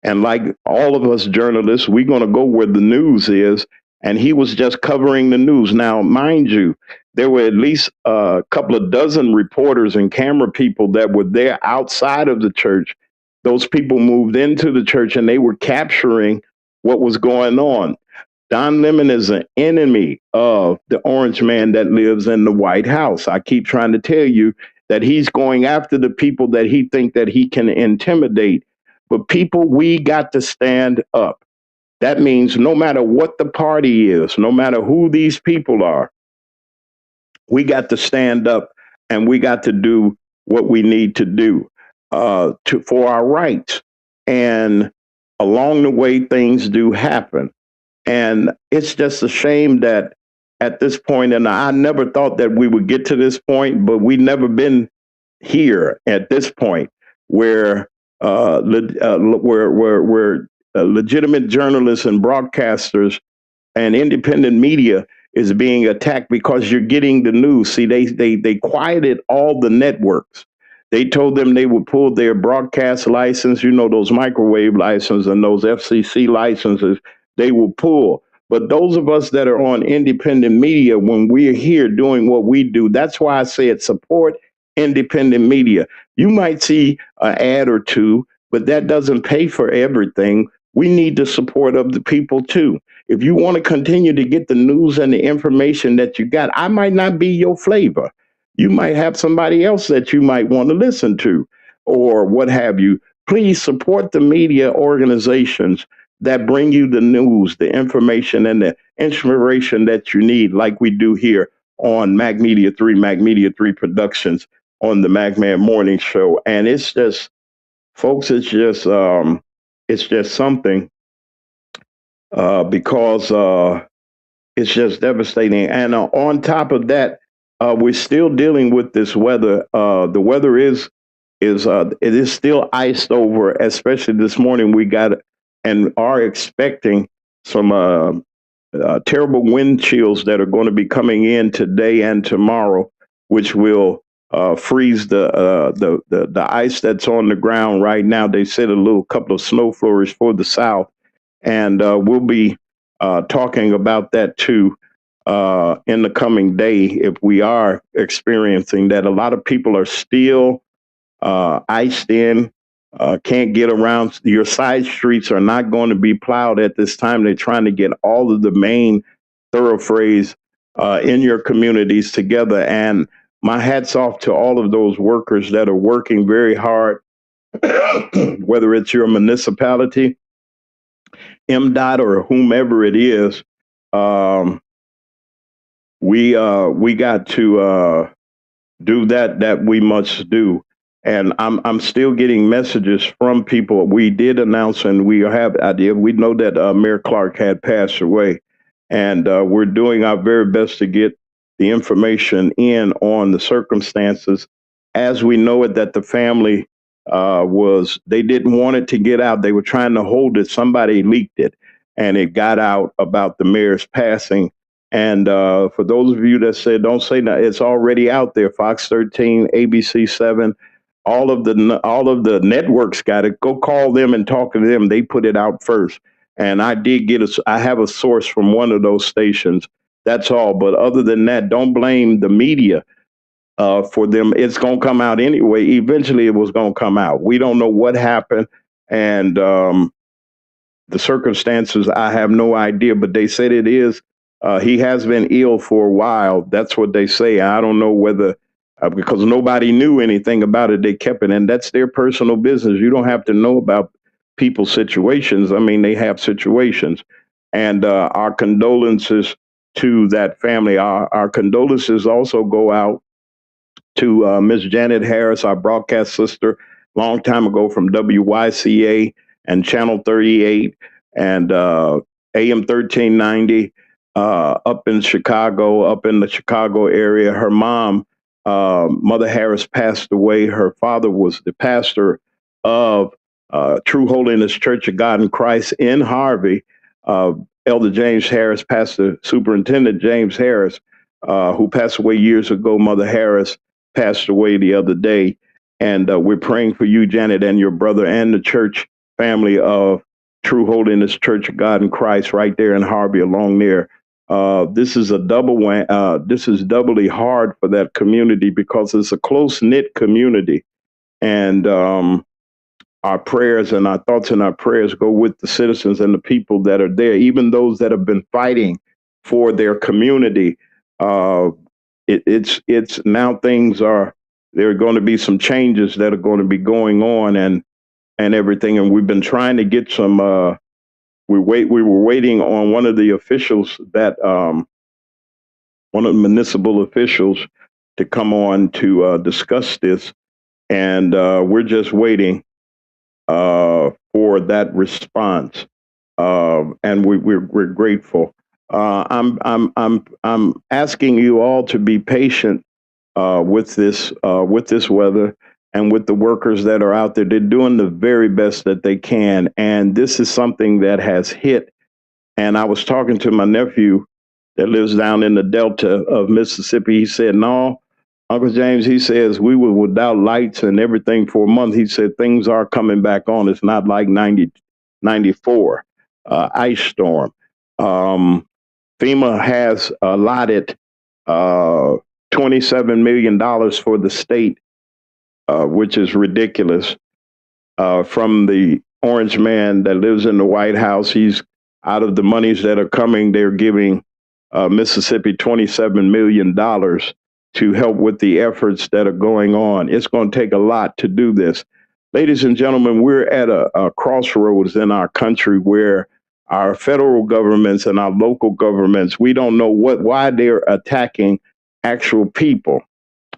[SPEAKER 4] And like all of us journalists, we're going to go where the news is. And he was just covering the news. Now, mind you, there were at least a couple of dozen reporters and camera people that were there outside of the church. Those people moved into the church and they were capturing what was going on. Don Lemon is an enemy of the orange man that lives in the White House. I keep trying to tell you that he's going after the people that he think that he can intimidate. But people, we got to stand up. That means no matter what the party is, no matter who these people are, we got to stand up and we got to do what we need to do for our rights. And along the way, things do happen. And it's just a shame that at this point, and I never thought that we would get to this point, but we've never been here at this point where legitimate journalists and broadcasters and independent media is being attacked because you're getting the news. See, they quieted all the networks. They told them they would pull their broadcast license, those microwave licenses and those FCC licenses, they will pull. But those of us that are on independent media, when we're here doing what we do, that's why I said support independent media. You might see an ad or two, but that doesn't pay for everything. We need the support of the people too. If you want to continue to get the news and the information that you got, I might not be your flavor. You might have somebody else that you might want to listen to or what have you. Please support the media organizations that bring you the news, the information, and the inspiration that you need, like we do here on Mac Media 3 Productions on the MacMan Morning Show. And it's just, folks, it's just it's just something because it's just devastating. And on top of that, we're still dealing with this weather. The weather it is still iced over. Especially this morning, we got and are expecting some terrible wind chills that are going to be coming in today and tomorrow, which will freeze the ice that's on the ground right now. They said a little couple of snow flurries for the south, and we'll be talking about that too in the coming day if we are experiencing that. A lot of people are still iced in, can't get around. Your side streets are not going to be plowed at this time. They're trying to get all of the main thoroughfares in your communities together. And my hat's off to all of those workers that are working very hard, whether it's your municipality, MDOT, or whomever it is. We got to do that we must do. And I'm still getting messages from people. We did announce, and we have idea. We know that Mayor Clark had passed away, and we're doing our very best to get the information in on the circumstances as we know it. That the family they didn't want it to get out. They were trying to hold it. Somebody leaked it, and it got out about the mayor's passing. And for those of you that said don't say that, it's already out there. Fox 13, ABC 7. All of the networks got it. Go call them and talk to them. They put it out first. And I have a source from one of those stations. That's all. But other than that, don't blame the media for them. It's going to come out anyway. Eventually it was going to come out. We don't know what happened. And the circumstances, I have no idea. But they said it is. He has been ill for a while. That's what they say. I don't know whether because nobody knew anything about it. They kept it, and that's their personal business. You don't have to know about people's situations. I mean, they have situations. And our condolences to that family. Our condolences also go out to Miss Janet Harris, our broadcast sister, long time ago from WYCA and Channel 38 and AM 1390 up in Chicago, up in the Chicago area. Her mom, Mother Harris, passed away. Her father was the pastor of True Holiness Church of God in Christ in Harvey. Elder James Harris, Pastor Superintendent James Harris, who passed away years ago. Mother Harris passed away the other day. And we're praying for you, Janet, and your brother and the church family of True Holiness Church of God in Christ right there in Harvey along there. This is this is doubly hard for that community because it's a close-knit community. And our prayers and our thoughts and our prayers go with the citizens and the people that are there, even those that have been fighting for their community. It's now there are going to be some changes that are going to be going on and everything. And we've been trying to get some, we were waiting on one of the officials one of the municipal officials to come on to discuss this. And we're just waiting for that response. And we're grateful. I'm asking you all to be patient with this weather and with the workers that are out there. They're doing the very best that they can, and this is something that has hit. And I was talking to my nephew that lives down in the Delta of Mississippi. He said, "No, Uncle James," he says, "we were without lights and everything for a month." He said, "Things are coming back on. It's not like 94 ice storm." FEMA has allotted $27 million for the state, which is ridiculous. From the orange man that lives in the White House, he's out of the monies that are coming, they're giving Mississippi $27 million to help with the efforts that are going on. It's going to take a lot to do this. Ladies and gentlemen, we're at a crossroads in our country where our federal governments and our local governments, we don't know why they're attacking actual people.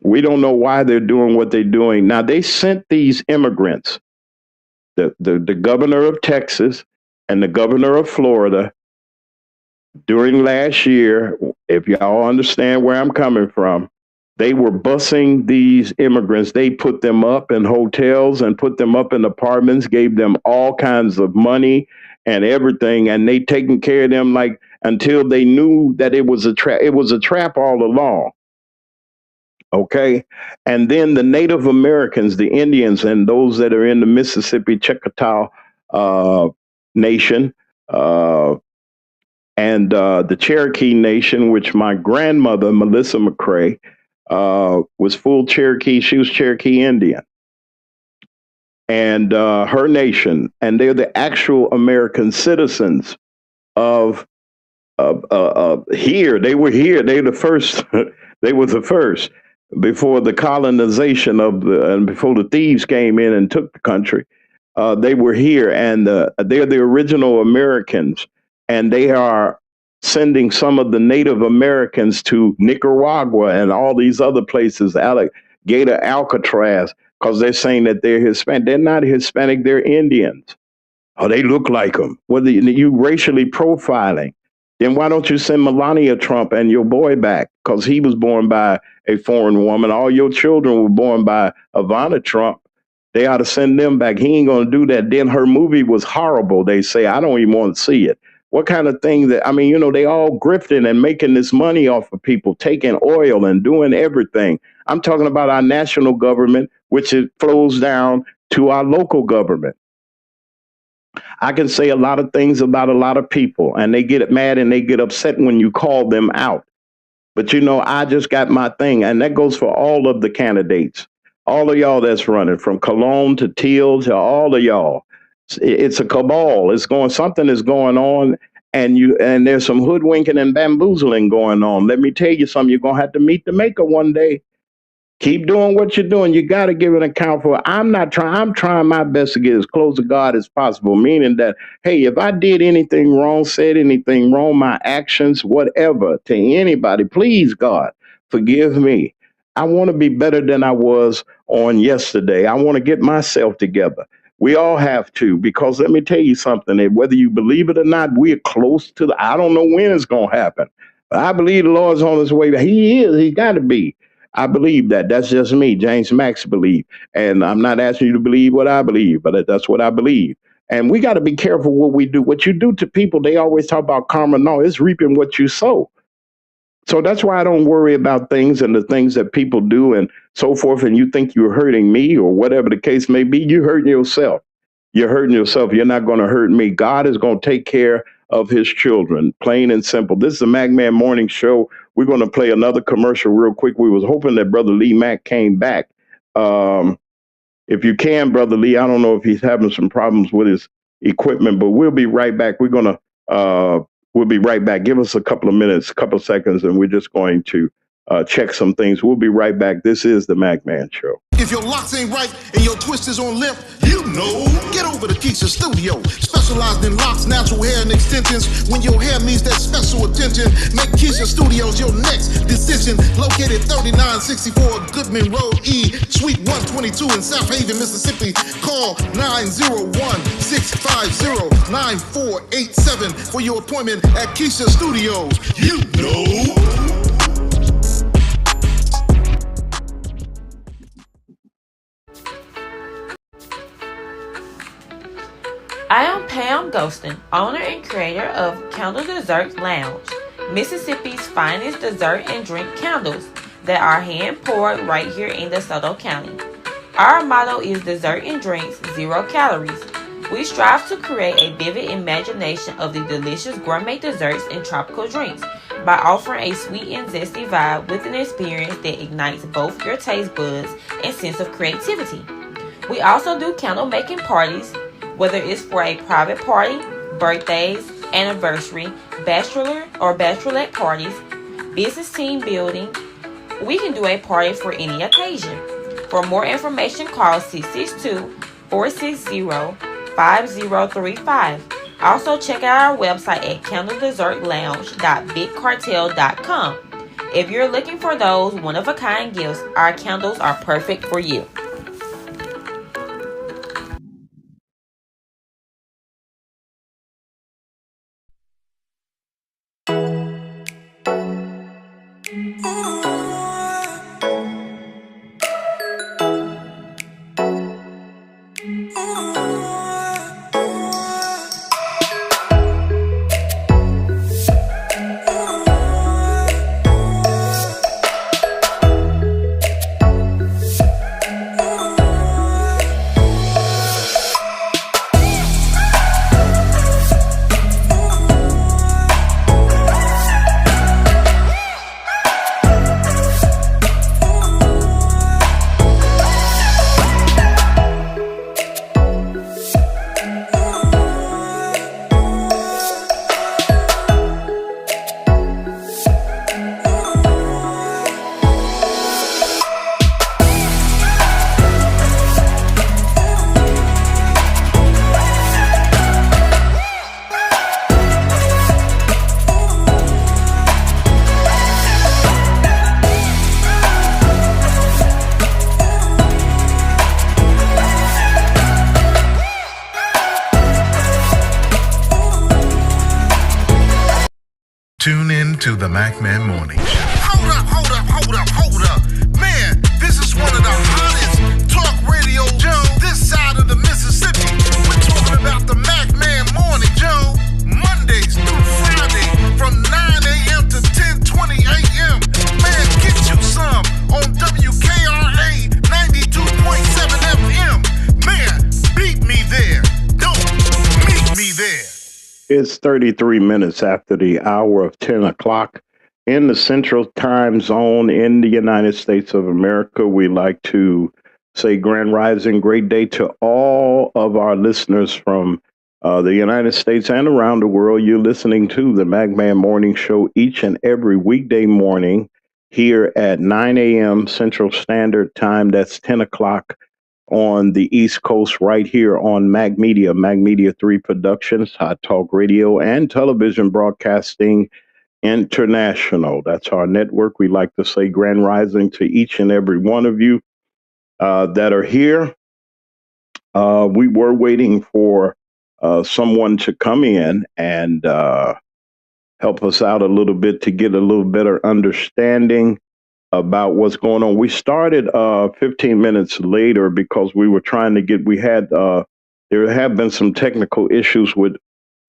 [SPEAKER 4] We don't know why they're doing what they're doing. Now, they sent these immigrants. The governor of Texas and the governor of Florida during last year, if y'all understand where I'm coming from, they were busing these immigrants. They put them up in hotels and put them up in apartments, gave them all kinds of money and everything, and they taking care of them like until they knew that it was a trap. It was a trap all along. Okay. And then the Native Americans, the Indians, and those that are in the Mississippi Choctaw Nation, and the Cherokee Nation, which my grandmother, Melissa McCrae, was full Cherokee. She was Cherokee Indian. And her nation, and they're the actual American citizens of here. They were here. They were the first. They were the first before the colonization and before the thieves came in and took the country. They were here, and they're the original Americans, and they are sending some of the Native Americans to Nicaragua and all these other places, Alligator, Alcatraz, because they're saying that they're Hispanic. They're not Hispanic, they're Indians. Oh, they look like them. Whether you racially profiling, then why don't you send Melania Trump and your boy back? Because he was born by a foreign woman. All your children were born by Ivana Trump. They ought to send them back. He ain't going to do that. Then her movie was horrible. They say, I don't even want to see it. What kind of thing that, I mean, they all grifting and making this money off of people, taking oil and doing everything. I'm talking about our national government, which it flows down to our local government. I can say a lot of things about a lot of people, and they get mad and they get upset when you call them out. But I just got my thing, and that goes for all of the candidates, all of y'all that's running, from Cologne to Teal to all of y'all. It's a cabal. Something is going on, and there's some hoodwinking and bamboozling going on. Let me tell you something. You're gonna have to meet the maker one day. Keep doing what you're doing. You got to give an account for it. I'm trying my best to get as close to God as possible, meaning that, hey, if I did anything wrong, said anything wrong, my actions, whatever, to anybody, please, God, forgive me. I want to be better than I was on yesterday. I want to get myself together. We all have to, because let me tell you something, that whether you believe it or not, we're close to I don't know when it's going to happen. But I believe the Lord's on his way. He is. He got to be. I believe that. That's just me. James Max believe. And I'm not asking you to believe what I believe, but that's what I believe. And we got to be careful what we do. What you do to people, they always talk about karma. No, it's reaping what you sow. So that's why I don't worry about things and the things that people do and so forth. And you think you're hurting me or whatever the case may be, you're hurting yourself. You're hurting yourself. You're not going to hurt me. God is going to take care of his children, plain and simple. This is the MacMan Morning Show. We're going to play another commercial real quick. We was hoping that Brother Lee Mack came back. If you can, Brother Lee, I don't know if he's having some problems with his equipment, but we'll be right back. We'll be right back. Give us a couple of minutes, a couple of seconds, and we're just going to check some things. We'll be right back. This is the MacMan Show.
[SPEAKER 1] If your locks ain't right and your twist is on limp, get over to Keisha Studio. Specialized in locks, natural hair, and extensions. When your hair needs that special attention, make Keisha Studios your next decision. Located 3964 Goodman Road E, Suite 122 in South Haven, Mississippi. Call 901-650-9487 for your appointment at Keisha Studios.
[SPEAKER 2] I am Pam Ghostin, owner and creator of Candle Desserts Lounge, Mississippi's finest dessert and drink candles that are hand poured right here in DeSoto County. Our motto is dessert and drinks, 0 calories. We strive to create a vivid imagination of the delicious gourmet desserts and tropical drinks by offering a sweet and zesty vibe with an experience that ignites both your taste buds and sense of creativity. We also do candle making parties, whether it's for a private party, birthdays, anniversary, bachelor or bachelorette parties, business team building. We can do a party for any occasion. For more information, call 662-460-5035. Also, check out our website at candledessertlounge.bigcartel.com. If you're looking for those one-of-a-kind gifts, our candles are perfect for you.
[SPEAKER 3] to the MacMan Morning Show.
[SPEAKER 1] Hold up. Man, this is one of the hottest talk radio shows this side of the Mississippi. We're talking about the Mac Man Morning Show, Mondays through Friday from 9 a.m. to 10:20 a.m. Man, get you some on WKRA 92.7 FM. Man, beat me there. Don't meet me there.
[SPEAKER 4] It's 33 minutes after the hour of 10 o'clock in the Central Time Zone in the United States of America. We like to say Grand Rising, great day to all of our listeners from the United States and around the world. You're listening to the MacMan Morning Show each and every weekday morning here at 9 a.m. Central Standard Time. That's 10 o'clock on the East Coast, right here on Mac Media 3 Productions, Hot Talk Radio and Television Broadcasting International. That's our network. We like to say Grand Rising to each and every one of you that are here. We were waiting for someone to come in and help us out a little bit to get a little better understanding about what's going on. We started 15 minutes later because we were trying to get, there have been some technical issues with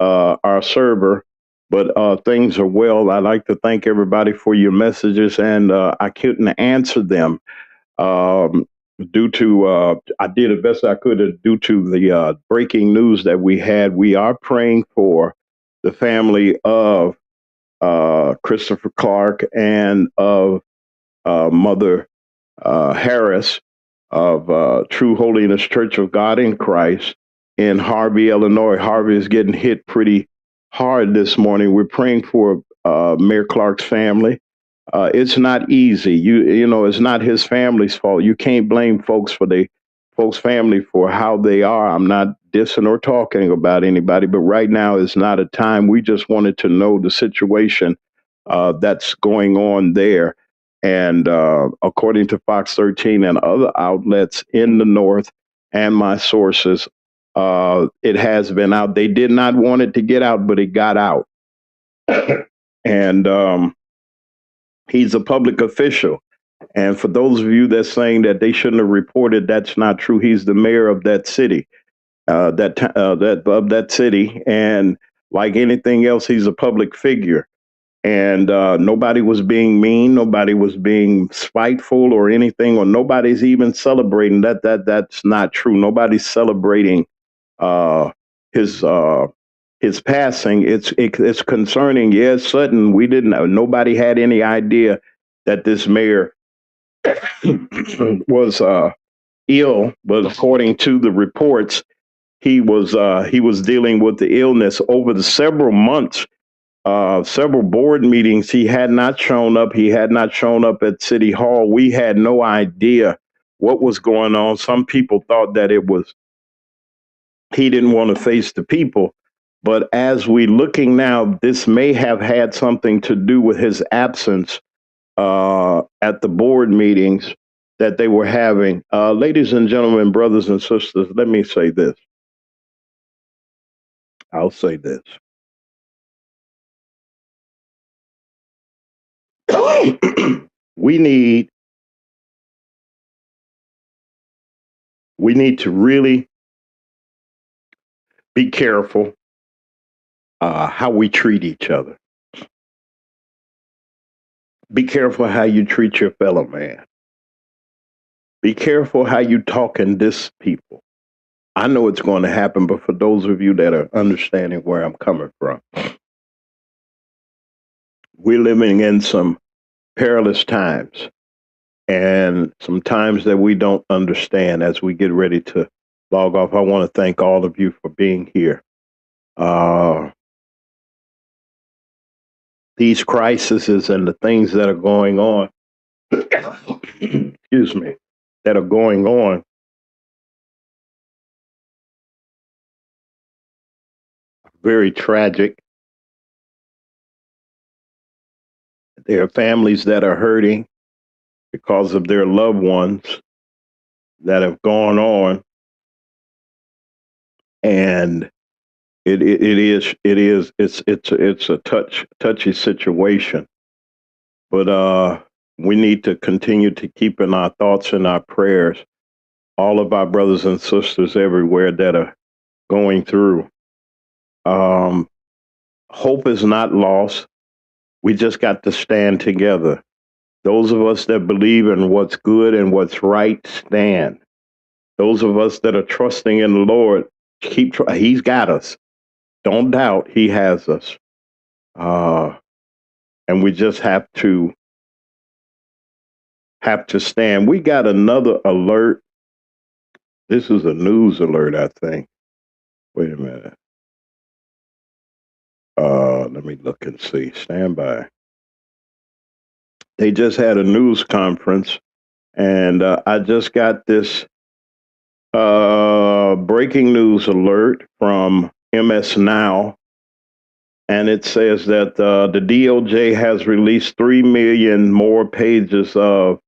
[SPEAKER 4] our server, but things are well. I'd like to thank everybody for your messages, and I couldn't answer them due to, I did the best I could due to the breaking news that we had. We are praying for the family of Christopher Clark and of Mother Harris of True Holiness Church of God in Christ in Harvey, Illinois. Harvey is getting hit pretty hard this morning. We're praying for Mayor Clark's family. It's not easy. You know, it's not his family's fault. You can't blame folks family for how they are. I'm not dissing or talking about anybody, but right now is not a time. We just wanted to know the situation that's going on there. And according to Fox 13 and other outlets in the North and my sources, it has been out. They did not want it to get out, but it got out. And he's a public official. And for those of you that's saying that they shouldn't have reported, that's not true. He's the mayor of that city, of that city. And like anything else, he's a public figure. And nobody was being mean, nobody was being spiteful or anything, or nobody's even celebrating that's not true. Nobody's celebrating his passing. It's concerning. Yes, Sutton, we didn't know. Nobody had any idea that this mayor was ill, but according to the reports, he was dealing with the illness over the several months. Several board meetings, he had not shown up. He had not shown up at City Hall. We had no idea what was going on. Some people thought that he didn't want to face the people. But as we looking now, this may have had something to do with his absence at the board meetings that they were having. Ladies and gentlemen, brothers and sisters, let me say this. I'll say this. We need to really be careful how we treat each other. Be careful how you treat your fellow man. Be careful how you talk and diss people. I know it's going to happen, but for those of you that are understanding where I'm coming from, we're living in some perilous times, and some times that we don't understand. As we get ready to log off, I want to thank all of you for being here. These crises and the things that are going on, excuse me, that are going on, very tragic. There are families that are hurting because of their loved ones that have gone on. And It's a touchy situation, but we need to continue to keep in our thoughts and our prayers all of our brothers and sisters everywhere that are going through. Um, Hope is not lost. We just got to stand together. Those of us that believe in what's good and what's right, stand. Those of us that are trusting in the Lord, He's got us. Don't doubt He has us. And we just have to stand. We got another alert. This is a news alert, I think. Wait a minute. Let me look and see. Stand by. They just had a news conference, and I just got this breaking news alert from MS Now, and it says that the DOJ has released 3 million more pages of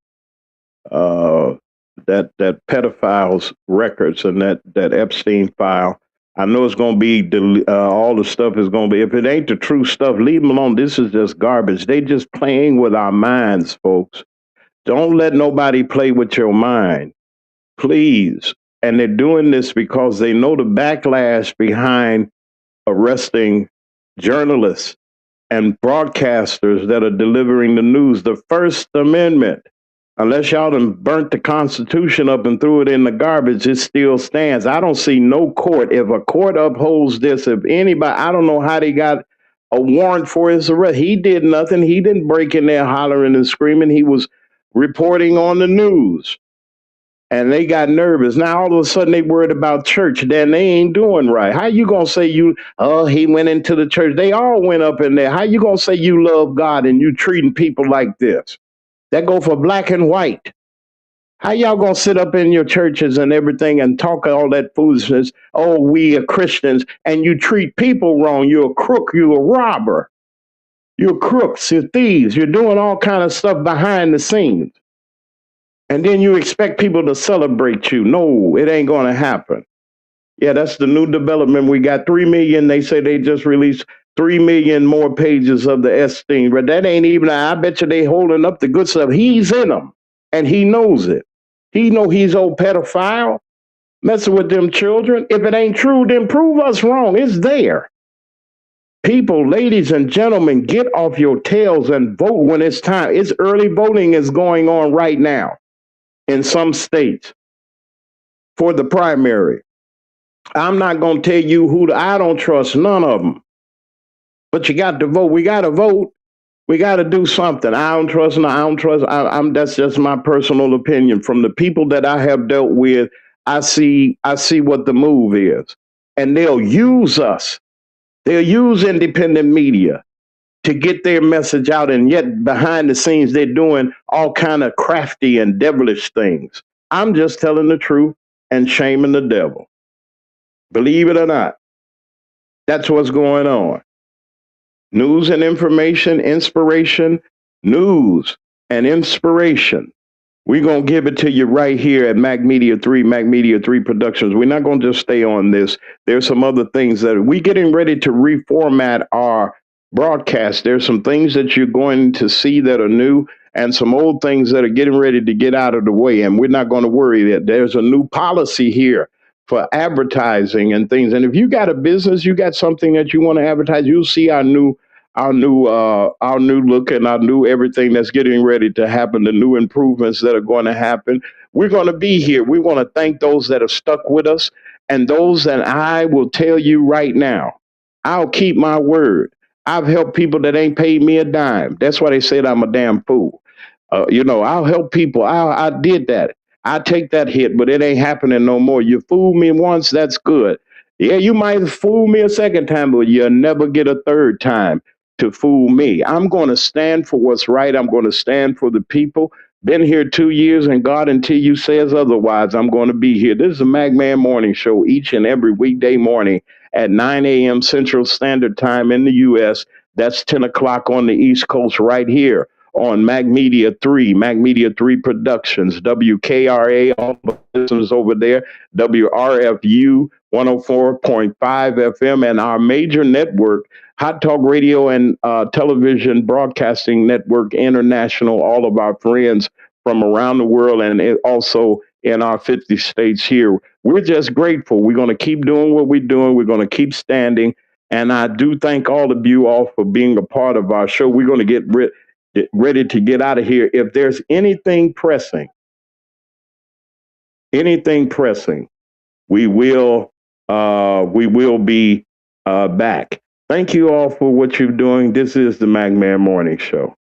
[SPEAKER 4] that pedophiles records and that Epstein file. I know it's going to be all the stuff is going to be. If it ain't the true stuff, leave them alone. This is just garbage. They just playing with our minds, folks. Don't let nobody play with your mind, please. And they're doing this because they know the backlash behind arresting journalists and broadcasters that are delivering the news. The First Amendment, unless y'all done burnt the Constitution up and threw it in the garbage, it still stands. I don't see no court. If a court upholds this, if anybody, I don't know how they got a warrant for his arrest. He did nothing. He didn't break in there hollering and screaming. He was reporting on the news. And they got nervous. Now all of a sudden they worried about church. Then they ain't doing right. How you gonna say he went into the church? They all went up in there. How you gonna say you love God and you treating people like this? That go for black and white. How y'all gonna sit up in your churches and everything and talk all that foolishness? Oh, we are Christians, and you treat people wrong. You're a crook. You're a robber. You're crooks. You're thieves. You're doing all kind of stuff behind the scenes. And then you expect people to celebrate you. No, it ain't going to happen. Yeah, that's the new development. We got 3 million. They say they just released 3 million more pages of the Epstein. But that ain't even, I bet you they holding up the good stuff. He's in them, and he knows it. He know he's old pedophile, messing with them children. If it ain't true, then prove us wrong. It's there. People, ladies and gentlemen, get off your tails and vote when it's time. It's early voting is going on right now in some states for the primary. I'm not going to tell you I don't trust none of them. But you got to vote. We got to vote. We got to do something. I don't trust. That's just my personal opinion. From the people that I have dealt with, I see what the move is. And they'll use us. They'll use independent media to get their message out, and yet behind the scenes they're doing all kind of crafty and devilish things. I'm just telling the truth and shaming the devil. Believe it or not, that's what's going on. News and information, inspiration, news and inspiration. We're going to give it to you right here at Mac Media 3 Productions. We're not going to just stay on this. There's some other things that we're getting ready to reformat our broadcast. There's some things that you're going to see that are new and some old things that are getting ready to get out of the way. And we're not going to worry that there's a new policy here for advertising and things. And if you got a business, you got something that you want to advertise, you'll see our new look and our new everything that's getting ready to happen, the new improvements that are going to happen. We're going to be here. We want to thank those that have stuck with us, and those that I will tell you right now, I'll keep my word. I've helped people that ain't paid me a dime. That's why they said I'm a damn fool. I'll help people. I did that. I take that hit, but it ain't happening no more. You fooled me once, that's good. Yeah, you might fool me a second time, but you'll never get a third time to fool me. I'm going to stand for what's right. I'm going to stand for the people. Been here 2 years, and God, until you says otherwise, I'm going to be here. This is a Magman Morning Show each and every weekday morning at 9 a.m. Central Standard Time in the U.S. That's 10 o'clock on the East Coast right here on Mac Media 3 Productions, WKRA, all the listeners over there, WRFU 104.5 FM, and our major network, Hot Talk Radio and Television Broadcasting Network International, all of our friends from around the world and also in our 50 states here. We're just grateful. We're going to keep doing what we're doing. We're going to keep standing. And I do thank all of you all for being a part of our show. We're going to get ready to get out of here. If there's anything pressing, we will be back. Thank you all for what you're doing. This is the MacMan Morning Show.